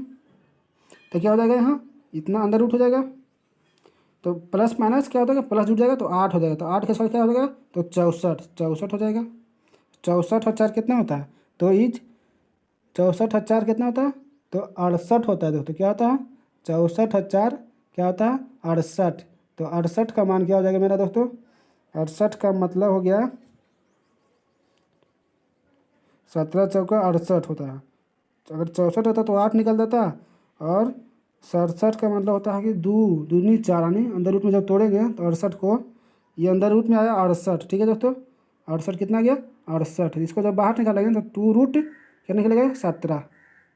तो क्या हो जाएगा यहाँ इतना अंदर रूट हो जाएगा, तो प्लस माइनस क्या हो जाएगा, प्लस जुट जाएगा तो 8 हो जाएगा, तो 8 के साथ क्या हो जाएगा, तो 64, 64 हो जाएगा। 64 और 4 कितना होता है, तो इज 64 और 4 कितना होता है, तो 68 होता है दोस्तों, क्या होता है 64 और 4 क्या होता है 68, तो 68 का मान क्या हो जाएगा मेरा दोस्तों, 68 का मतलब हो गया 17 चौका 68 होता है, अगर 64 होता तो 8 निकल जाता, और 67 का मतलब होता है कि दूनी 4 यानी अंदर रूट में जब तोड़ेंगे तो 68 को, ये अंदर रूट में आया 68, ठीक है दोस्तों, 68 कितना गया 68, इसको जब बाहर निकालेंगे तो 2 रूट क्या निकलेगा 17,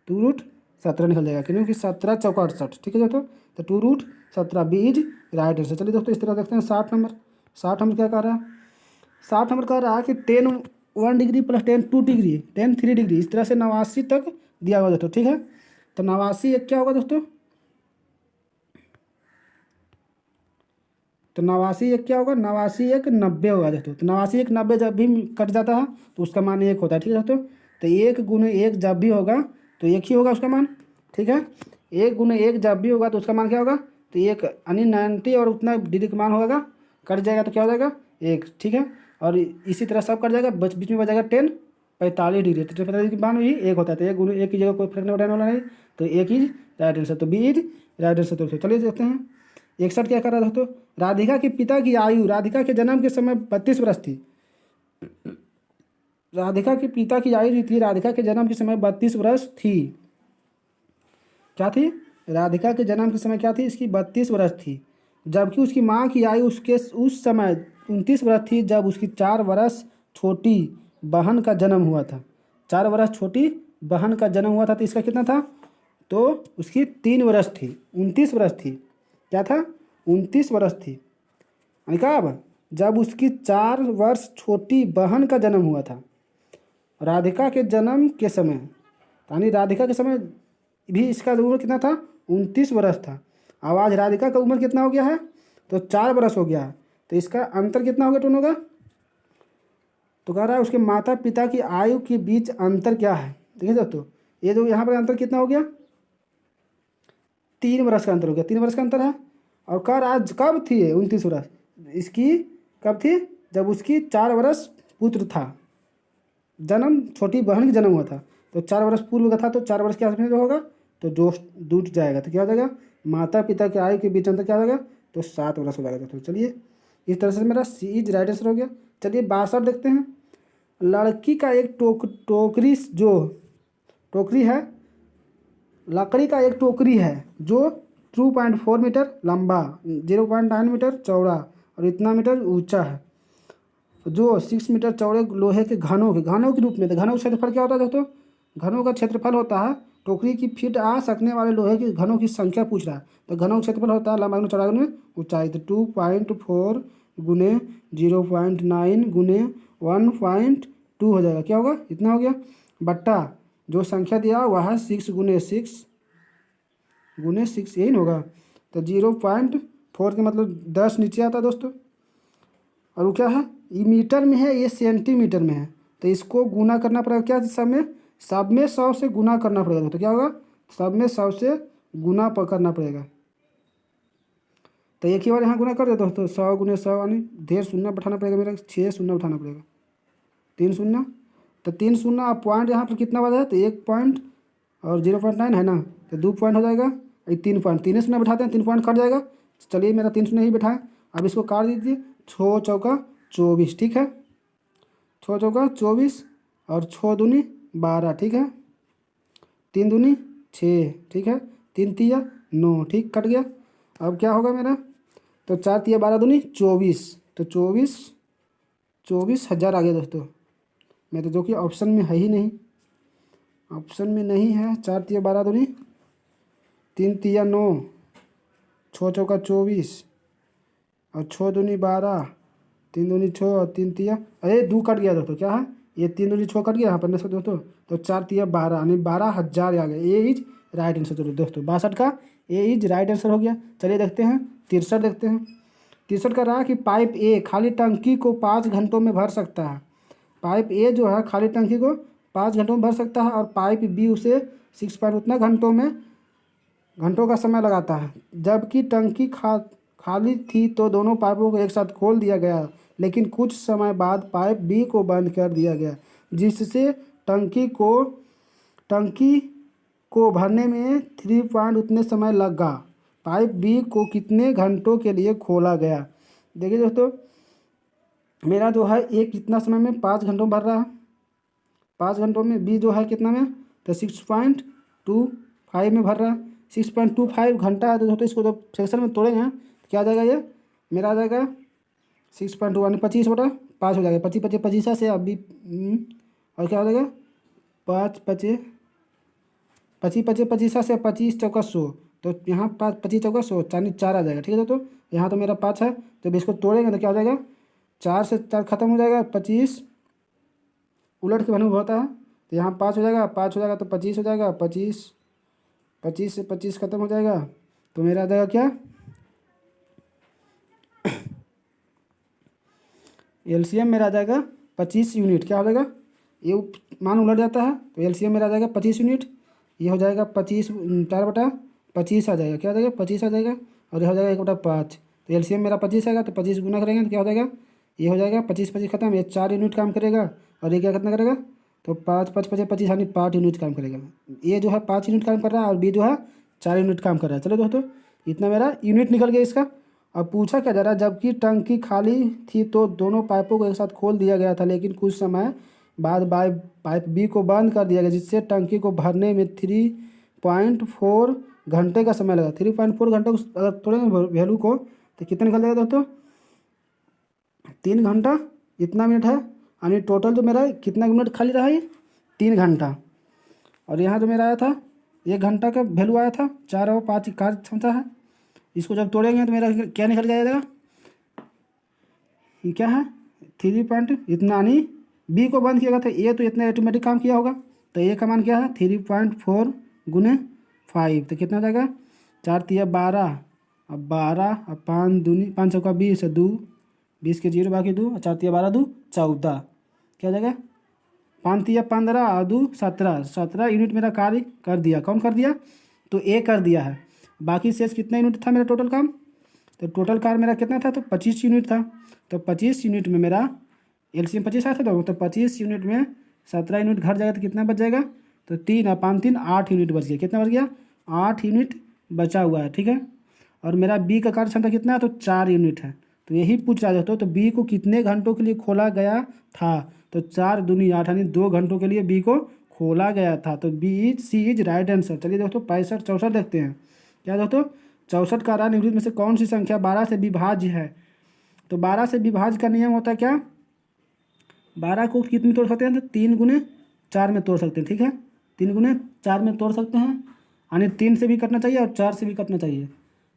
2 रूट 17 निकल जाएगा, क्योंकि 17 चौका 68, ठीक है दोस्तों, तो 2 root 17 B is right answer. चलिए दोस्तों इस तरह देखते हैं 60 नंबर, 60 नंबर क्या कह रहा है, 60 नंबर कह रहा है कि 10 1 डिग्री प्लस 10 2 डिग्री 10 3 डिग्री, इस तरह से 89 तक दिया हुआ दोस्तों, ठीक है। तो 89 एक क्या होगा दोस्तों, तो 89 एक क्या होगा, 89 एक 90 होगा दोस्तों, तो 89 एक 90 जब भी कट जाता है तो उसका मान 1 होता है, ठीक है दोस्तों। तो 1 गुने 1 जब भी होगा तो 1 ही होगा उसका मान, ठीक है। 1 गुने 1 जब भी होगा तो उसका मान क्या होगा, तो 1 यानी 90 और उतना डिग्री का मान होगा, कट जाएगा तो क्या हो जाएगा 1, ठीक है। और इसी तरह सब कट जाएगा, बीच में बच जाएगा 10 45 डिग्री, तो 45 डिग्री मान ही 1 होता है, तो 1 गुने 1 की जगह कोई फर्क नहीं उठाने वाला नहीं, तो 1 इज राइट आंसर, तो बी इज राइट आंसर दोस्तों। चलिए देखते हैं 61 क्या कर रहा है दोस्तों, राधिका के पिता की आयु राधिका के जन्म के समय 32 वर्ष थी, राधिका के पिता की आयु जो थी राधिका के जन्म के समय 32 वर्ष थी, क्या थी, राधिका के जन्म के समय क्या थी, इसकी 32 वर्ष थी, जबकि उसकी माँ की आयु उसके उस समय 29 वर्ष थी जब उसकी 4 वर्ष छोटी बहन का जन्म हुआ था, 4 वर्ष छोटी बहन का जन्म हुआ था, तो इसका कितना था, तो उसकी 3 वर्ष थी, 29 वर्ष थी, क्या था 29 वर्ष थी, यानी कब, जब उसकी 4 वर्ष छोटी बहन का जन्म हुआ था, राधिका के जन्म के समय, यानी राधिका के समय भी इसका उम्र कितना था 29 वर्ष था, अब आज राधिका का उम्र कितना हो गया है, तो 4 वर्ष हो गया है, तो इसका अंतर कितना हो गया दोनों का, तो कह रहा है उसके माता पिता की आयु के बीच अंतर क्या है, देखिए दोस्तों ये जो यहाँ पर अंतर कितना हो गया 3 वर्ष का अंतर हो गया, 3 वर्ष का अंतर है, और कर आज कब थी 29 वर्ष, इसकी कब थी जब उसकी 4 वर्ष पुत्र था, जन्म छोटी बहन की जन्म हुआ था, तो 4 वर्ष पूर्व का था, तो 4 वर्ष के आसपास जो होगा तो जो टूट जाएगा, तो क्या हो जाएगा माता पिता की आयु के बीच अंतर क्या हो जाएगा, तो 7 वर्ष हो जाएगा। तो चलिए इस तरह से मेरा सी इज राइट आंसर हो गया। चलिए 62 देखते हैं, लड़की का एक टोकरी जो टोकरी है, लकड़ी का एक टोकरी है जो 2.4 मीटर लंबा 0.9 मीटर चौड़ा और इतना मीटर ऊंचा है, जो 6 मीटर चौड़े लोहे के घनों के रूप में, तो घनों का क्षेत्रफल क्या होता है दोस्तों, घनों का क्षेत्रफल होता है टोकरी की फिट आ सकने वाले लोहे के घनों की संख्या पूछ रहा है, तो घनों का क्षेत्रफल होता है लंबाई गुना चौड़ाई गुना ऊंचाई, तो 2.4 गुने 0.9 गुने 1.2 हो जाएगा, क्या होगा इतना हो गया, बट्टा जो संख्या दिया वह है 6 गुने 6 यही ना होगा, तो 0.4 के मतलब 10 नीचे आता है दोस्तों, और वो क्या है ये मीटर में है, ये सेंटीमीटर में है, तो इसको गुना करना पड़ेगा, क्या सब में 100 से गुना करना पड़ेगा, तो क्या होगा सब में 100 से गुना करना पड़ेगा, तो एक ही बार यहाँ गुना कर दे दोस्तों, 100 गुने 100 यानी ढेर शून्य बैठाना पड़ेगा, मेरा 6 शून्य बैठाना पड़ेगा, 3 शून्य, तो 3 शून्य आप पॉइंट यहाँ पर कितना बजा है, तो 1 पॉइंट और 0.9 है ना, तो 2 पॉइंट हो जाएगा, ये 3 पॉइंट 3 शून्य बैठाते हैं, 3 पॉइंट कट जाएगा, चलिए मेरा 3 शून्य ही बैठा है, अब इसको काट दीजिए, 6 चौका 24, ठीक है, 6 चौका 24 और 6 दूनी 12, ठीक है, तीन दूनी 6, ठीक है। 3 तिया 9, ठीक, कट गया। अब क्या होगा मेरा, तो 4 तिया 12 दूनी 24, तो 24,000 आ गया दोस्तों मेरे, जो कि ऑप्शन में है ही नहीं, ऑप्शन में नहीं है। 4 तिया 12 दूनी 3 तिया 9, 6 चौका 24 और 6 दूनी 12, 3 दूनी 6 और 3 तिया, अरे 2 कट गया दोस्तों, क्या है ये 3 दूनी 6 कट गया यहाँ पर दोस्तों, तो 4 तिया 12 यानी 12,000 आ गया। ए इज राइट आंसर दोस्तों, 62 का ए इज राइट आंसर हो गया। चलिए देखते हैं 63 देखते हैं। 63 का रहा कि पाइप ए खाली टंकी को 5 घंटों में भर सकता है। पाइप ए जो है खाली टंकी को 5 घंटों में भर सकता है और पाइप बी उसे 6 पॉइंट उतना घंटों का समय लगाता है। जबकि टंकी खाली थी तो दोनों पाइपों को एक साथ खोल दिया गया, लेकिन कुछ समय बाद पाइप बी को बंद कर दिया गया, जिससे टंकी को भरने में 3 पॉइंट उतने समय लगा। पाइप बी को कितने घंटों के लिए खोला गया। देखिए दोस्तों, मेरा जो है ए कितना समय में 5 घंटों में भर रहा है, 5 घंटों में। बी जो है कितना में, तो 6.25 में भर रहा है। 6.25 घंटा है तो दोस्तों इसको जब फ्रैक्शन में तोड़ेंगे तो क्या आ जाएगा, ये मेरा आ जाएगा 6.1 25/5 हो जाएगा। 25 25 25 से अभी और क्या हो जाएगा 5 25 25 25 25 से 25 चौका 100, तो यहाँ 5 25 चौका 100 चालीस 4 आ जाएगा, ठीक है। तो यहाँ तो मेरा 5 है, जब इसको तोड़ेंगे तो क्या हो जाएगा 4 से 4 खत्म हो जाएगा, 25 उलट के बनू होता है, तो यहाँ 5 हो जाएगा, 5 हो जाएगा तो 25 हो जाएगा, 25 से 25 खत्म हो जाएगा, तो मेरा आ जाएगा क्या एलसीएम मेरा आ जाएगा 25 यूनिट। क्या हो जाएगा, ये मान उलट जाता है तो एलसीएम मेरा आ जाएगा 25 यूनिट। ये हो जाएगा 25 4/25 आ जाएगा, क्या आ जाएगा 25 आ जाएगा, और ये हो जाएगा 1/5, तो एलसीएम मेरा 25 आएगा, तो 25 गुना करेंगे तो क्या हो जाएगा, ये हो जाएगा 25 25 खत्म, ये 4 यूनिट काम करेगा, और ये क्या कितना करेगा, तो 5 5 25 25 यानी 5 यूनिट काम करेगा। ये जो है 5 यूनिट काम कर रहा है और बी जो है 4 यूनिट काम कर रहा है। चलो दोस्तों, इतना मेरा यूनिट निकल गया इसका। अब पूछा क्या जा रहा है, जबकि टंकी खाली थी तो दोनों पाइपों को एक साथ खोल दिया गया था, लेकिन कुछ समय बाद पाइप बी को बंद कर दिया गया, जिससे टंकी को भरने में 3.4 घंटे का समय लगा। 3.4 घंटे को अगर थोड़े वैल्यू को तो कितना निकल जाएगा दोस्तों, 3 घंटा इतना मिनट है, यानी टोटल जो मेरा कितना मिनट खाली रहा है 3 घंटा। और यहाँ जो मेरा आया था 1 घंटा का वैल्यू आया था, 4 और 5 कार्य क्षमता है। इसको जब तोड़ेंगे तो मेरा क्या निकल जाएगा, ये क्या है 3 पॉइंट इतना, यानी बी को बंद किया गया था, ए तो इतना ऑटोमेटिक काम किया होगा, तो ए का मान क्या है 3.4 गुने 5, तो कितना हो जाएगा 4 तिया 12, अब 12 अब 5 दूनी 5 चौका 20 2 20 के 0 बाकी 2, 4 तिया 12 2 14, क्या हो जाएगा 5 तिया 15 और 2 17 यूनिट मेरा कार्य कर दिया। कौन कर दिया, तो ए कर दिया है। बाकी शेष कितना यूनिट था मेरा टोटल काम, तो टोटल कार्य मेरा कितना था, तो 25 यूनिट था। तो 25 यूनिट में मेरा एलसीएम 25 आया था, तो 25 यूनिट में 17 यूनिट घट जाएगा तो कितना बच जाएगा, तो 3 और 5 3 8 यूनिट बच गया। कितना बच गया 8 यूनिट बचा हुआ है, ठीक है। और मेरा बी का कार्य क्षमता कितना है, तो 4 यूनिट है। तो यही पूछ रहा था, तो बी को कितने घंटों के लिए खोला गया था, तो 4 दूनी 8 यानी 2 घंटों के लिए बी को खोला गया था। तो सी इज राइट आंसर। चलिए दोस्तों 65 64 देखते हैं। क्या दोस्तों 64 का निम्नलिखित में से कौन सी संख्या 12 से विभाज्य है। तो 12 से विभाज्य का नियम होता है क्या, 12 को कितने तोड़ सकते हैं, तो 3 गुने 4 में तोड़ सकते हैं, ठीक है। 3 गुने 4 में तोड़ सकते हैं, यानी 3 से भी कटना चाहिए और 4 से भी कटना चाहिए।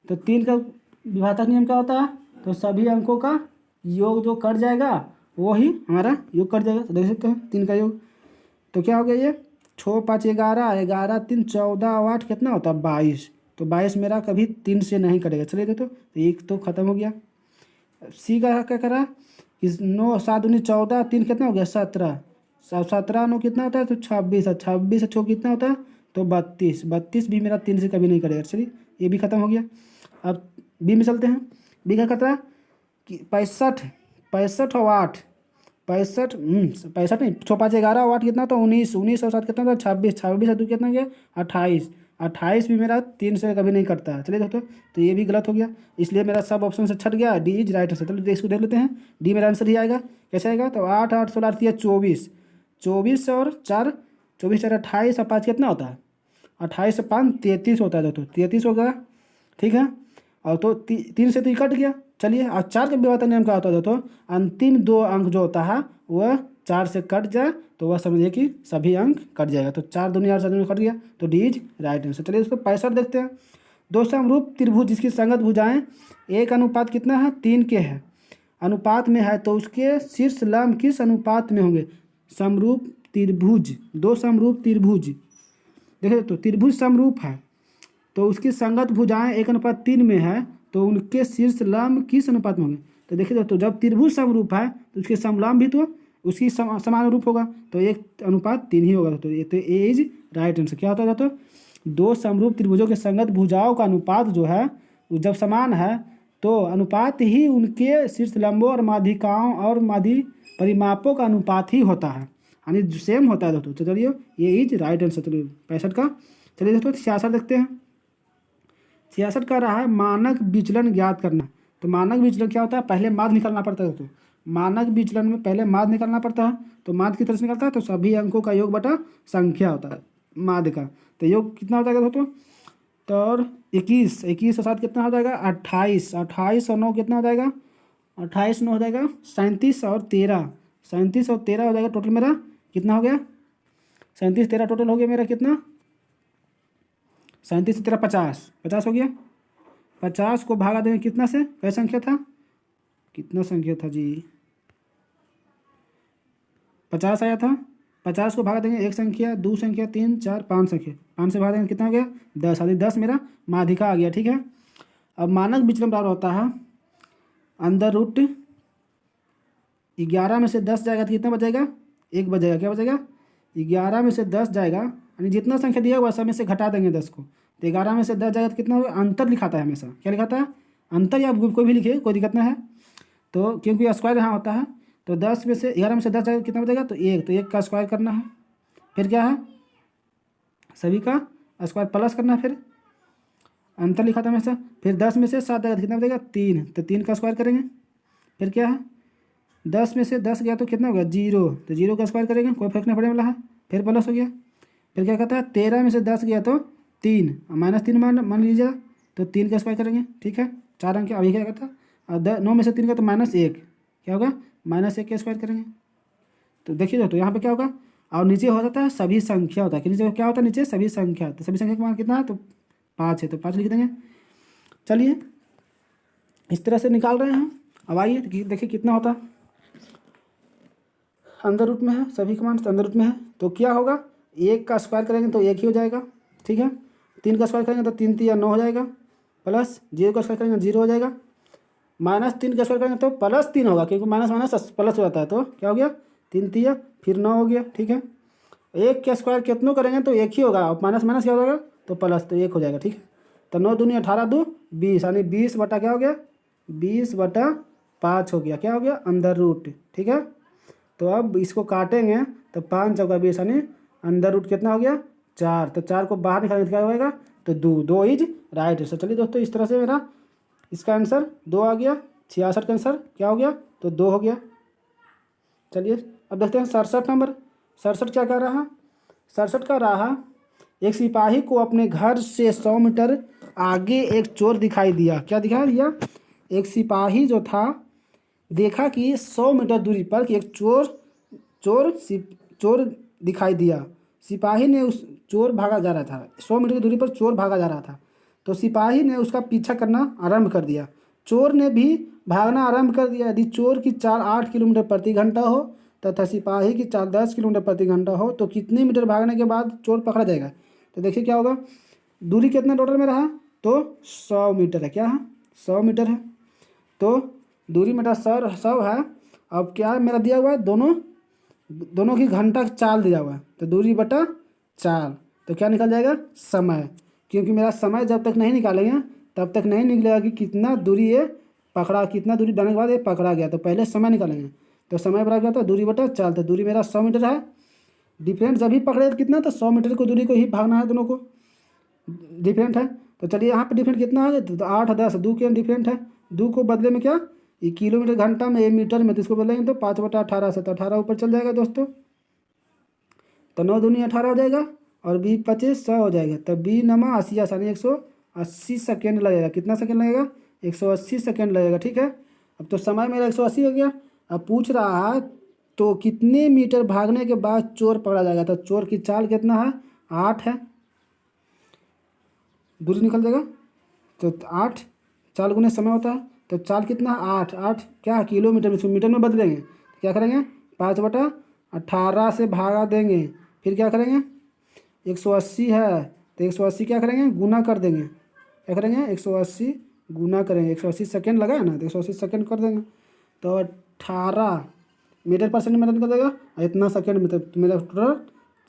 तो 3 का विभाजक नियम क्या होता है, तो सभी अंकों का योग जो कट जाएगा वो ही हमारा योग कट जाएगा। तो देख सकते हैं 3 का योग, तो क्या हो गया ये 6 5 11 11 3 14 8 कितना होता है 22, तो 22 मेरा कभी 3 से नहीं कटेगा। चलिए तो एक तो खत्म हो गया। सी का क्या करा, 9 7 दूनी 14 3 कितना हो गया 17, 17 9 कितना होता है, तो 26 है, 26 से 6 कितना होता है, तो 32 भी मेरा 3 से कभी नहीं कटेगा। चलिए ये भी खत्म हो गया। अब बी में चलते हैं। बी का खतरा कि 65 और 8 65 नहीं 6 5 11 और 8 कितना, तो 19 और 7 कितना था 26 से 2 कितना गया 28 भी मेरा 3 से कभी नहीं कटता है। चलिए दोस्तों, तो ये भी गलत हो गया, इसलिए मेरा सब ऑप्शन से छट गया। D is right answer. चलिए इसको देख लेते हैं, डी मेरा आंसर ही आएगा। कैसे आएगा, तो 8 16 24 24 और 4 24 4 28 और 5 कितना होता है 28 से 5 33 होता है दोस्तों, 33 हो गया, ठीक है। और तो 3 से तो ये कट गया। चलिए, और 4 के विभाजन नियम क्या होता है दोस्तों, अंतिम 2 अंक जो होता है वह 4 से कट जाए तो वह समझिए कि सभी अंक कट जाएगा। तो 4 दूनी 8 में कट गया, तो डी इज राइट आंसर। चलिए इसको 65 देखते हैं। दो समरूप त्रिभुज जिसकी संगत भुजाएं 1 अनुपात कितना है, 3 के है अनुपात में है, तो उसके शीर्ष लंब किस अनुपात में होंगे। समरूप त्रिभुज, दो समरूप त्रिभुज, देखिए तो त्रिभुज समरूप है तो उसकी संगत भुजाएं 1:3 में है, तो उनके शीर्ष लंब किस अनुपात में होंगे। तो देखिए दोस्तों, जब त्रिभुज समरूप है तो उसके समलंब भी तो उसकी समान रूप होगा, तो 1:3 ही होगा। तो ए इज राइट आंसर। क्या होता है दोस्तों, दो समरूप त्रिभुजों के संगत भुजाओं का अनुपात जो है वो जब समान है तो अनुपात ही उनके शीर्ष लंबों और माध्यिकाओं और माधि परिमापों का अनुपात ही होता है, यानी सेम होता है दोस्तों। तो चलिए ये इज राइट आंसर। चलिए 65 का। चलिए दोस्तों 66 देखते हैं। 66 का रहा है मानक विचलन ज्ञात करना। तो मानक विचलन क्या होता है, पहले माध्य निकालना पड़ता है दोस्तों। मानक विचलन में पहले माध्य निकालना पड़ता है, तो माध्य की तरह से निकलता है तो सभी अंकों का योग बटा संख्या होता है माध्य का। तो योग कितना हो जाएगा दोस्तों, तो 21 21 और 7 कितना हो जाएगा 28 28 और 9 कितना हो जाएगा 28 9 हो जाएगा 37 और 13 37 और 13 हो जाएगा। टोटल मेरा कितना हो गया 37 13 टोटल हो गया मेरा कितना 37 13 50 50 हो गया। 50 को भागा देंगे कितना से, क्या संख्या था, कितना संख्या था जी 50 आया था। 50 को भागा देंगे 1 संख्या 2 संख्या 3 4 5 संख्या, 5 से भागा देंगे कितना हो गया 10, अभी 10 मेरा माध्यिका आ गया, ठीक है। अब मानक विचलन बराबर होता है अंदर रूट 11 में से 10 जाएगा तो कितना बचेगा 1 बचेगा, क्या बचेगा 11 में से 10 जाएगा, यानी जितना संख्या दिया हुआ सब में से घटा देंगे 10 को, तो 11 में से 10 जाएगा तो कितना होगा, अंतर लिखाता है हमेशा, क्या लिखाता है अंतर, या कोई भी लिखिए कोई दिक्कत नहीं है। तो क्योंकि स्क्वायर यहाँ होता है तो 10 में से 11 में से 10 जाएगा कितना बचेगा, तो 1, तो 1 का स्क्वायर करना है, फिर क्या है सभी का स्क्वायर प्लस करना है, फिर अंतर लिखा था हमेशा, फिर 10 में से 7 जाएगा तो कितना बचेगा 3, तो 3 का स्क्वायर करेंगे, फिर क्या है 10 में से 10 गया तो कितना होगा 0, तो 0 का स्क्वायर करेंगे, कोई फर्क नहीं पड़ने वाला है, फिर प्लस हो गया। फिर क्या कहता है 13 में से 10 गया तो 3 -3 मान लीजिएगा, तो 3 का स्क्वायर करेंगे, ठीक है। 4 अंक अभी क्या कहता है, और 9 में से 3 का तो -1, क्या होगा -1 का स्क्वायर करेंगे। तो देखिए तो यहाँ पे क्या होगा, और नीचे हो जाता है सभी संख्या होता है, कि नीचे क्या होता है नीचे सभी संख्या, तो सभी संख्या का मान कितना है तो 5 है, तो 5 लिख देंगे। चलिए इस तरह से निकाल रहे हैं। अब आइए देखिए कितना होता है, अंदर रूट में है सभी का मान अंदर रूट में है, तो क्या होगा 1 का स्क्वायर करेंगे तो 1 ही हो जाएगा, ठीक है। 3 का स्क्वायर करेंगे तो 3 3 9 हो जाएगा, प्लस 0 का स्क्वायर करेंगे 0 हो जाएगा, -3 का स्क्वायर करेंगे तो +3 होगा, क्योंकि माइनस माइनस प्लस हो जाता है, तो क्या हो गया 3 3 फिर 9 हो गया, ठीक है। 1 का स्क्वायर कितनों करेंगे तो 1 ही होगा, और माइनस माइनस क्या हो जाएगा तो प्लस, तो 1 हो जाएगा, ठीक है। तो 9 दूनी 18 2 20, यानी 20 बटा क्या हो गया 20 बटा 5 हो गया, क्या हो गया अंदर रूट, ठीक है। तो अब इसको काटेंगे तो 5 चौका 20, यानी अंदर रूट कितना हो गया 4, तो 4 को बाहर निकालेंगे तो क्या होगा 2 इज राइट आंसर। चलिए दोस्तों इस तरह से मेरा इसका आंसर 2 आ गया, 66 का आंसर क्या हो गया तो 2 हो गया। चलिए अब देखते हैं 67 नंबर। 67 क्या कर रहा है, 67 का रहा एक सिपाही को अपने घर से 100 मीटर आगे एक चोर दिखाई दिया, क्या दिखाई दिया, एक सिपाही जो था देखा कि 100 मीटर दूरी पर कि एक चोर दिखाई दिया। सिपाही ने उस चोर भागा जा रहा था, 100 मीटर की दूरी पर चोर भागा जा रहा था, तो सिपाही ने उसका पीछा करना आरंभ कर दिया। चोर ने भी भागना आरंभ कर दिया। यदि चोर की चाल 8 किलोमीटर प्रति घंटा हो तथा सिपाही की चाल 10 किलोमीटर प्रति घंटा हो तो कितने मीटर भागने के बाद चोर पकड़ा जाएगा। तो देखिए क्या होगा, दूरी कितना टोटल में रहा तो 100 मीटर है, क्या है 100 मीटर है, तो दूरी मेरा 100 है। अब क्या मेरा दिया हुआ है, दोनों की घंटा चाल दिया हुआ है, तो दूरी बटा चाल, तो क्या निकल जाएगा समय, क्योंकि मेरा समय जब तक नहीं निकालेंगे तब तक नहीं निकलेगा कि कितना दूरी ये पकड़ा, कितना दूरी डालने के बाद ये पकड़ा गया, तो पहले समय निकालेंगे, तो समय बराबर गया था दूरी बटा चाल, तो दूरी मेरा 100 मीटर है। डिफरेंट जब भी पकड़े तो कितना, तो 100 मीटर को दूरी को ही भागना है, दोनों को डिफरेंट है। तो चलिए यहाँ पे डिफरेंट कितना है तो 8 10 2 के डिफरेंट है, 2 को बदले में क्या ये किलोमीटर घंटा में, ये मीटर में, तो इसको बदलेंगे तो 5 बटा 18 से, तो 18 ऊपर चल जाएगा दोस्तों, तो 9 दूनी 18 हो जाएगा, और बी 25 100 हो जाएगा, तब बी नमा 80 आसानी 180 सेकेंड लगेगा। कितना सेकेंड लगेगा? 180 सेकेंड लगेगा। ठीक है, अब तो समय मेरा 180 हो गया। अब पूछ रहा है तो कितने मीटर भागने के बाद चोर पकड़ा जाएगा। तो चोर की चाल कितना है? 8 है, दूरी निकल जाएगा। तो 8 चाल गुने समय होता है, तो चाल कितना है? 8। 8 क्या है? किलोमीटर में, इसको मीटर में बदलेंगे तो क्या करेंगे? 5/18 से भागा देंगे, फिर क्या करेंगे? 180 है तो 180 क्या करेंगे? गुना कर देंगे। क्या करेंगे? 180 गुना करेंगे। 180 सेकेंड लगा है ना, तो 180 सेकेंड कर देंगे। तो 18 मीटर पर सेकेंड मेरा निकल जाएगा, और इतना सेकेंड में तो मेरा टोटल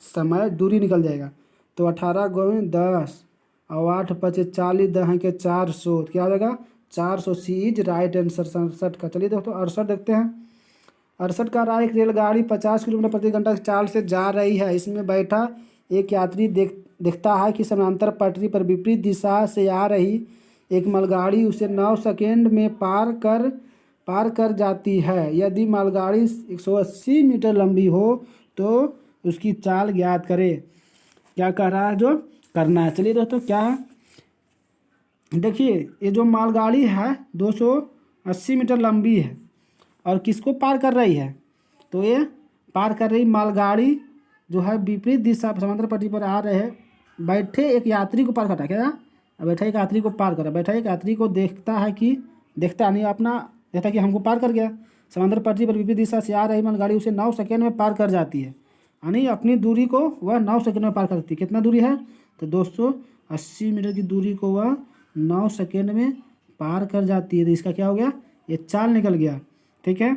समय दूरी निकल जाएगा। तो 18 × 10 और 8 × 25 40 10 के 400, क्या हो जाएगा? 400। सी इज राइट आंसर 67 का। चलिए दोस्तों 68 देखते हैं। 68 का रहा, एक रेलगाड़ी 50 किलोमीटर प्रति घंटा की चाल से जा रही है। इसमें बैठा एक यात्री देखता है कि समानांतर पटरी पर विपरीत दिशा से आ रही एक मालगाड़ी उसे 9 सेकेंड में पार कर जाती है। यदि मालगाड़ी 180 मीटर लंबी हो तो उसकी चाल ज्ञात करे। क्या कह रहा है? जो करना है। चलिए दोस्तों क्या है, देखिए ये जो मालगाड़ी है 280 मीटर लंबी है और किसको पार कर रही है? तो ये पार कर रही मालगाड़ी जो है विपरीत दिशा समांतर पट्टी पर आ रहे हैं, बैठे एक यात्री को पार करता। क्या? बैठा एक यात्री को पार करा। बैठा एक यात्री को देखता है कि देखता नहीं अपना देखता कि हमको पार कर गया। समांतर पटरी पर विपरीत दिशा से आ रही मालगाड़ी उसे 9 सेकेंड में पार कर जाती है, यानी अपनी दूरी को वह 9 सेकेंड में पार करती है। कितना दूरी है? तो 280 मीटर की दूरी को वह 9 सेकेंड में पार कर जाती है। तो इसका क्या हो गया? ये चाल निकल गया। ठीक है,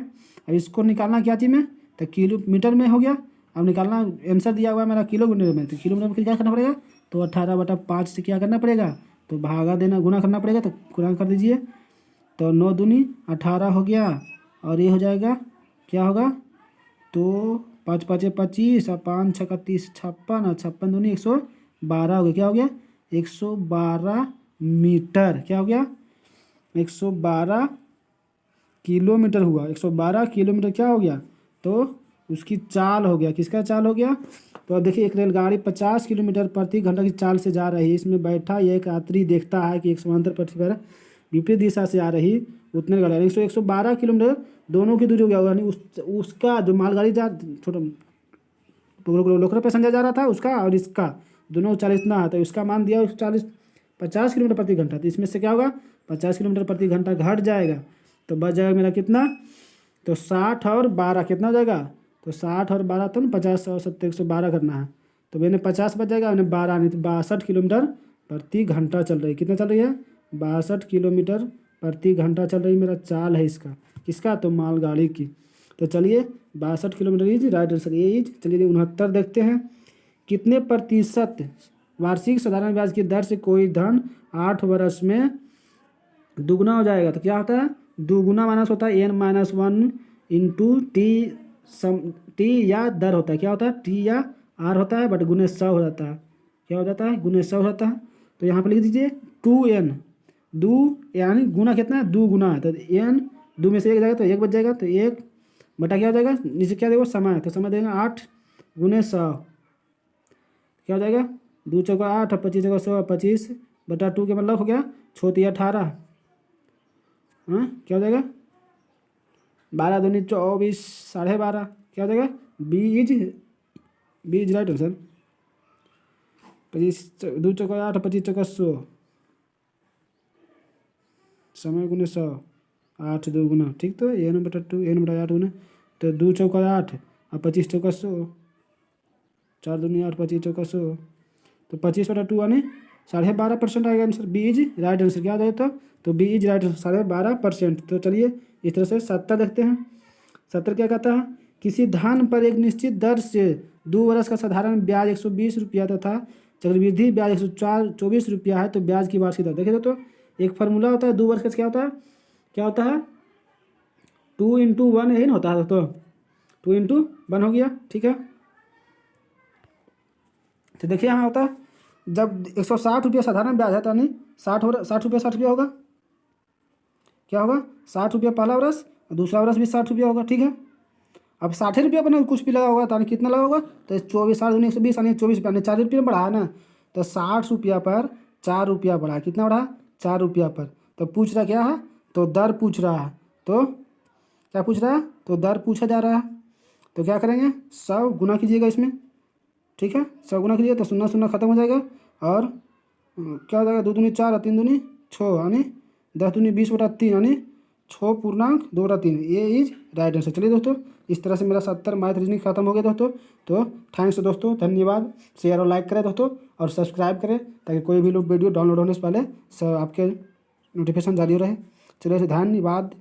अब इसको निकालना क्या चीज़ में? तो किलोमीटर में हो गया। अब निकालना आंसर दिया हुआ है मेरा किलोमीटर में, तो किलोमीटर में फिर क्या करना पड़ेगा? तो 18/5 से क्या करना पड़ेगा? तो भागा देना, गुना करना पड़ेगा। तो गुना कर दीजिए, तो 9 दूनी 18 हो गया, और ये हो जाएगा क्या होगा? तो 5 × 5 = 25 और 5 × 6 = 30 56 और 56 दूनी 112 हो गया। क्या हो गया? 112 मीटर। क्या हो गया? 112 किलोमीटर हुआ। 112 किलोमीटर क्या हो गया? तो उसकी चाल हो गया। किसका चाल हो गया? तो अब देखिए एक रेलगाड़ी 50 किलोमीटर प्रति घंटा की चाल से जा रही है। इसमें बैठा एक यात्री देखता है कि एक समांतर पटरी पर विपरीत दिशा से आ रही उतने गाड़ी 112 किलोमीटर दोनों की दूरी हो गया, यानी उसका जो मालगाड़ी जा छोटा लोकल पैसेंजर जा रहा था उसका और इसका दोनों 40 इतना है, तो इसका मान दिया 50 किलोमीटर प्रति घंटा। तो इसमें से क्या होगा? 50 किलोमीटर प्रति घंटा घट जाएगा, तो बच जाएगा मेरा कितना? तो 60 और 12 कितना हो जाएगा? तो 60 और 12 तो 50 और 70 112 करना है, तो मैंने 50 बच जाएगा, मैंने 12 नहीं तो 62 किलोमीटर प्रति घंटा चल रही। कितना चल रही है? 62 किलोमीटर प्रति घंटा चल रही मेरा चाल है इसका। किसका? तो मालगाड़ी की। तो चलिए 62 किलोमीटर इज राइट आंसर ये इज। चलिए 69 देखते हैं। कितने प्रतिशत वार्षिक साधारण ब्याज की दर से कोई धन 8 वर्ष में दुगुना हो जाएगा? तो क्या होता है? दुगुना माइनस होता है n-1 इंटू टी या दर होता है। क्या होता है? टी या आर होता है, बट गुने 100 हो जाता है। क्या हो जाता है? गुने 100 हो जाता है। तो यहाँ पर लिख दीजिए 2n, यानी गुना कितना है? 2 गुना है, तो n 2 में से 1 जाएगा तो 1 बच जाएगा, तो 1 बटा क्या हो जाएगा? नीचे क्या देगा? समय, तो समय देगा 8 गुने 100। क्या हो जाएगा? 2 × 4 = 8 और 25 × 100 25 बटा 2 के मतलब हो गया 6 × 18। हाँ क्या हो जाएगा? 12 दूनी 24 12.5। क्या हो जाएगा? B is right answer. 25 2 × 8 25 × 100 समय गुने 100 8 2 गुना, ठीक। तो n/2 n/8 गुना, तो 2 × 4 = 8 और 25 × 100 4 दूनी 8 25 × 100, तो 25/2 यानी 12.5% आएगा answer. B is right answer. क्या जाए तो बी इज राइट आंसर 12.5%। तो चलिए इस तरह से 70 देखते हैं। 70 क्या कहता है? किसी धन पर एक निश्चित दर से 2 वर्ष का साधारण ब्याज 120 रुपया तथा चक्रवृद्धि ब्याज 124 रुपया है, तो ब्याज की वार्षिक दर देखिए। तो एक फार्मूला होता है 2 वर्ष का, क्या होता है 2 × 1 यही ना होता है, तो 2 × 1 हो गया, ठीक है। तो देखिए यहाँ होता है जब 160 रुपया साधारण ब्याज है, तो यानी 60 रुपया होगा। क्या होगा? 60 रुपया पहला वर्ष और दूसरा वर्ष भी 60 रुपया होगा, ठीक है। अब 60 रुपया पर ना कुछ भी लगा होगा तो कितना लगा होगा, तो 24 8 दूनी 120 यानी 24 रुपया, यानी 4 रुपये बढ़ा है ना। तो 60 रुपया पर 4 रुपया बढ़ा, कितना बढ़ा, 4 रुपया पर। तो पूछ रहा क्या है, तो दर पूछ रहा है। तो क्या पूछ रहा है, तो दर पूछा जा रहा है। तो क्या करेंगे, 100 गुना कीजिएगा इसमें, ठीक है। 100 गुना कीजिएगा तो 0 0 खत्म हो जाएगा। और क्या हो जाएगा, 2 दूनी 4 और 3 दूनी 6 यानी 10 दूनी 20/3 यानी 6.2/3। ये इज राइट आंसर। चलिए दोस्तों, इस तरह से मेरा 70 मैथ रीजनिंग खत्म हो गया दोस्तों। तो थैंक्स दोस्तों, धन्यवाद। शेयर और लाइक करें दोस्तों, और सब्सक्राइब करें ताकि कोई भी लोग वीडियो डाउनलोड होने से पहले सब आपके नोटिफिकेशन जारी रहे। चलिए धन्यवाद।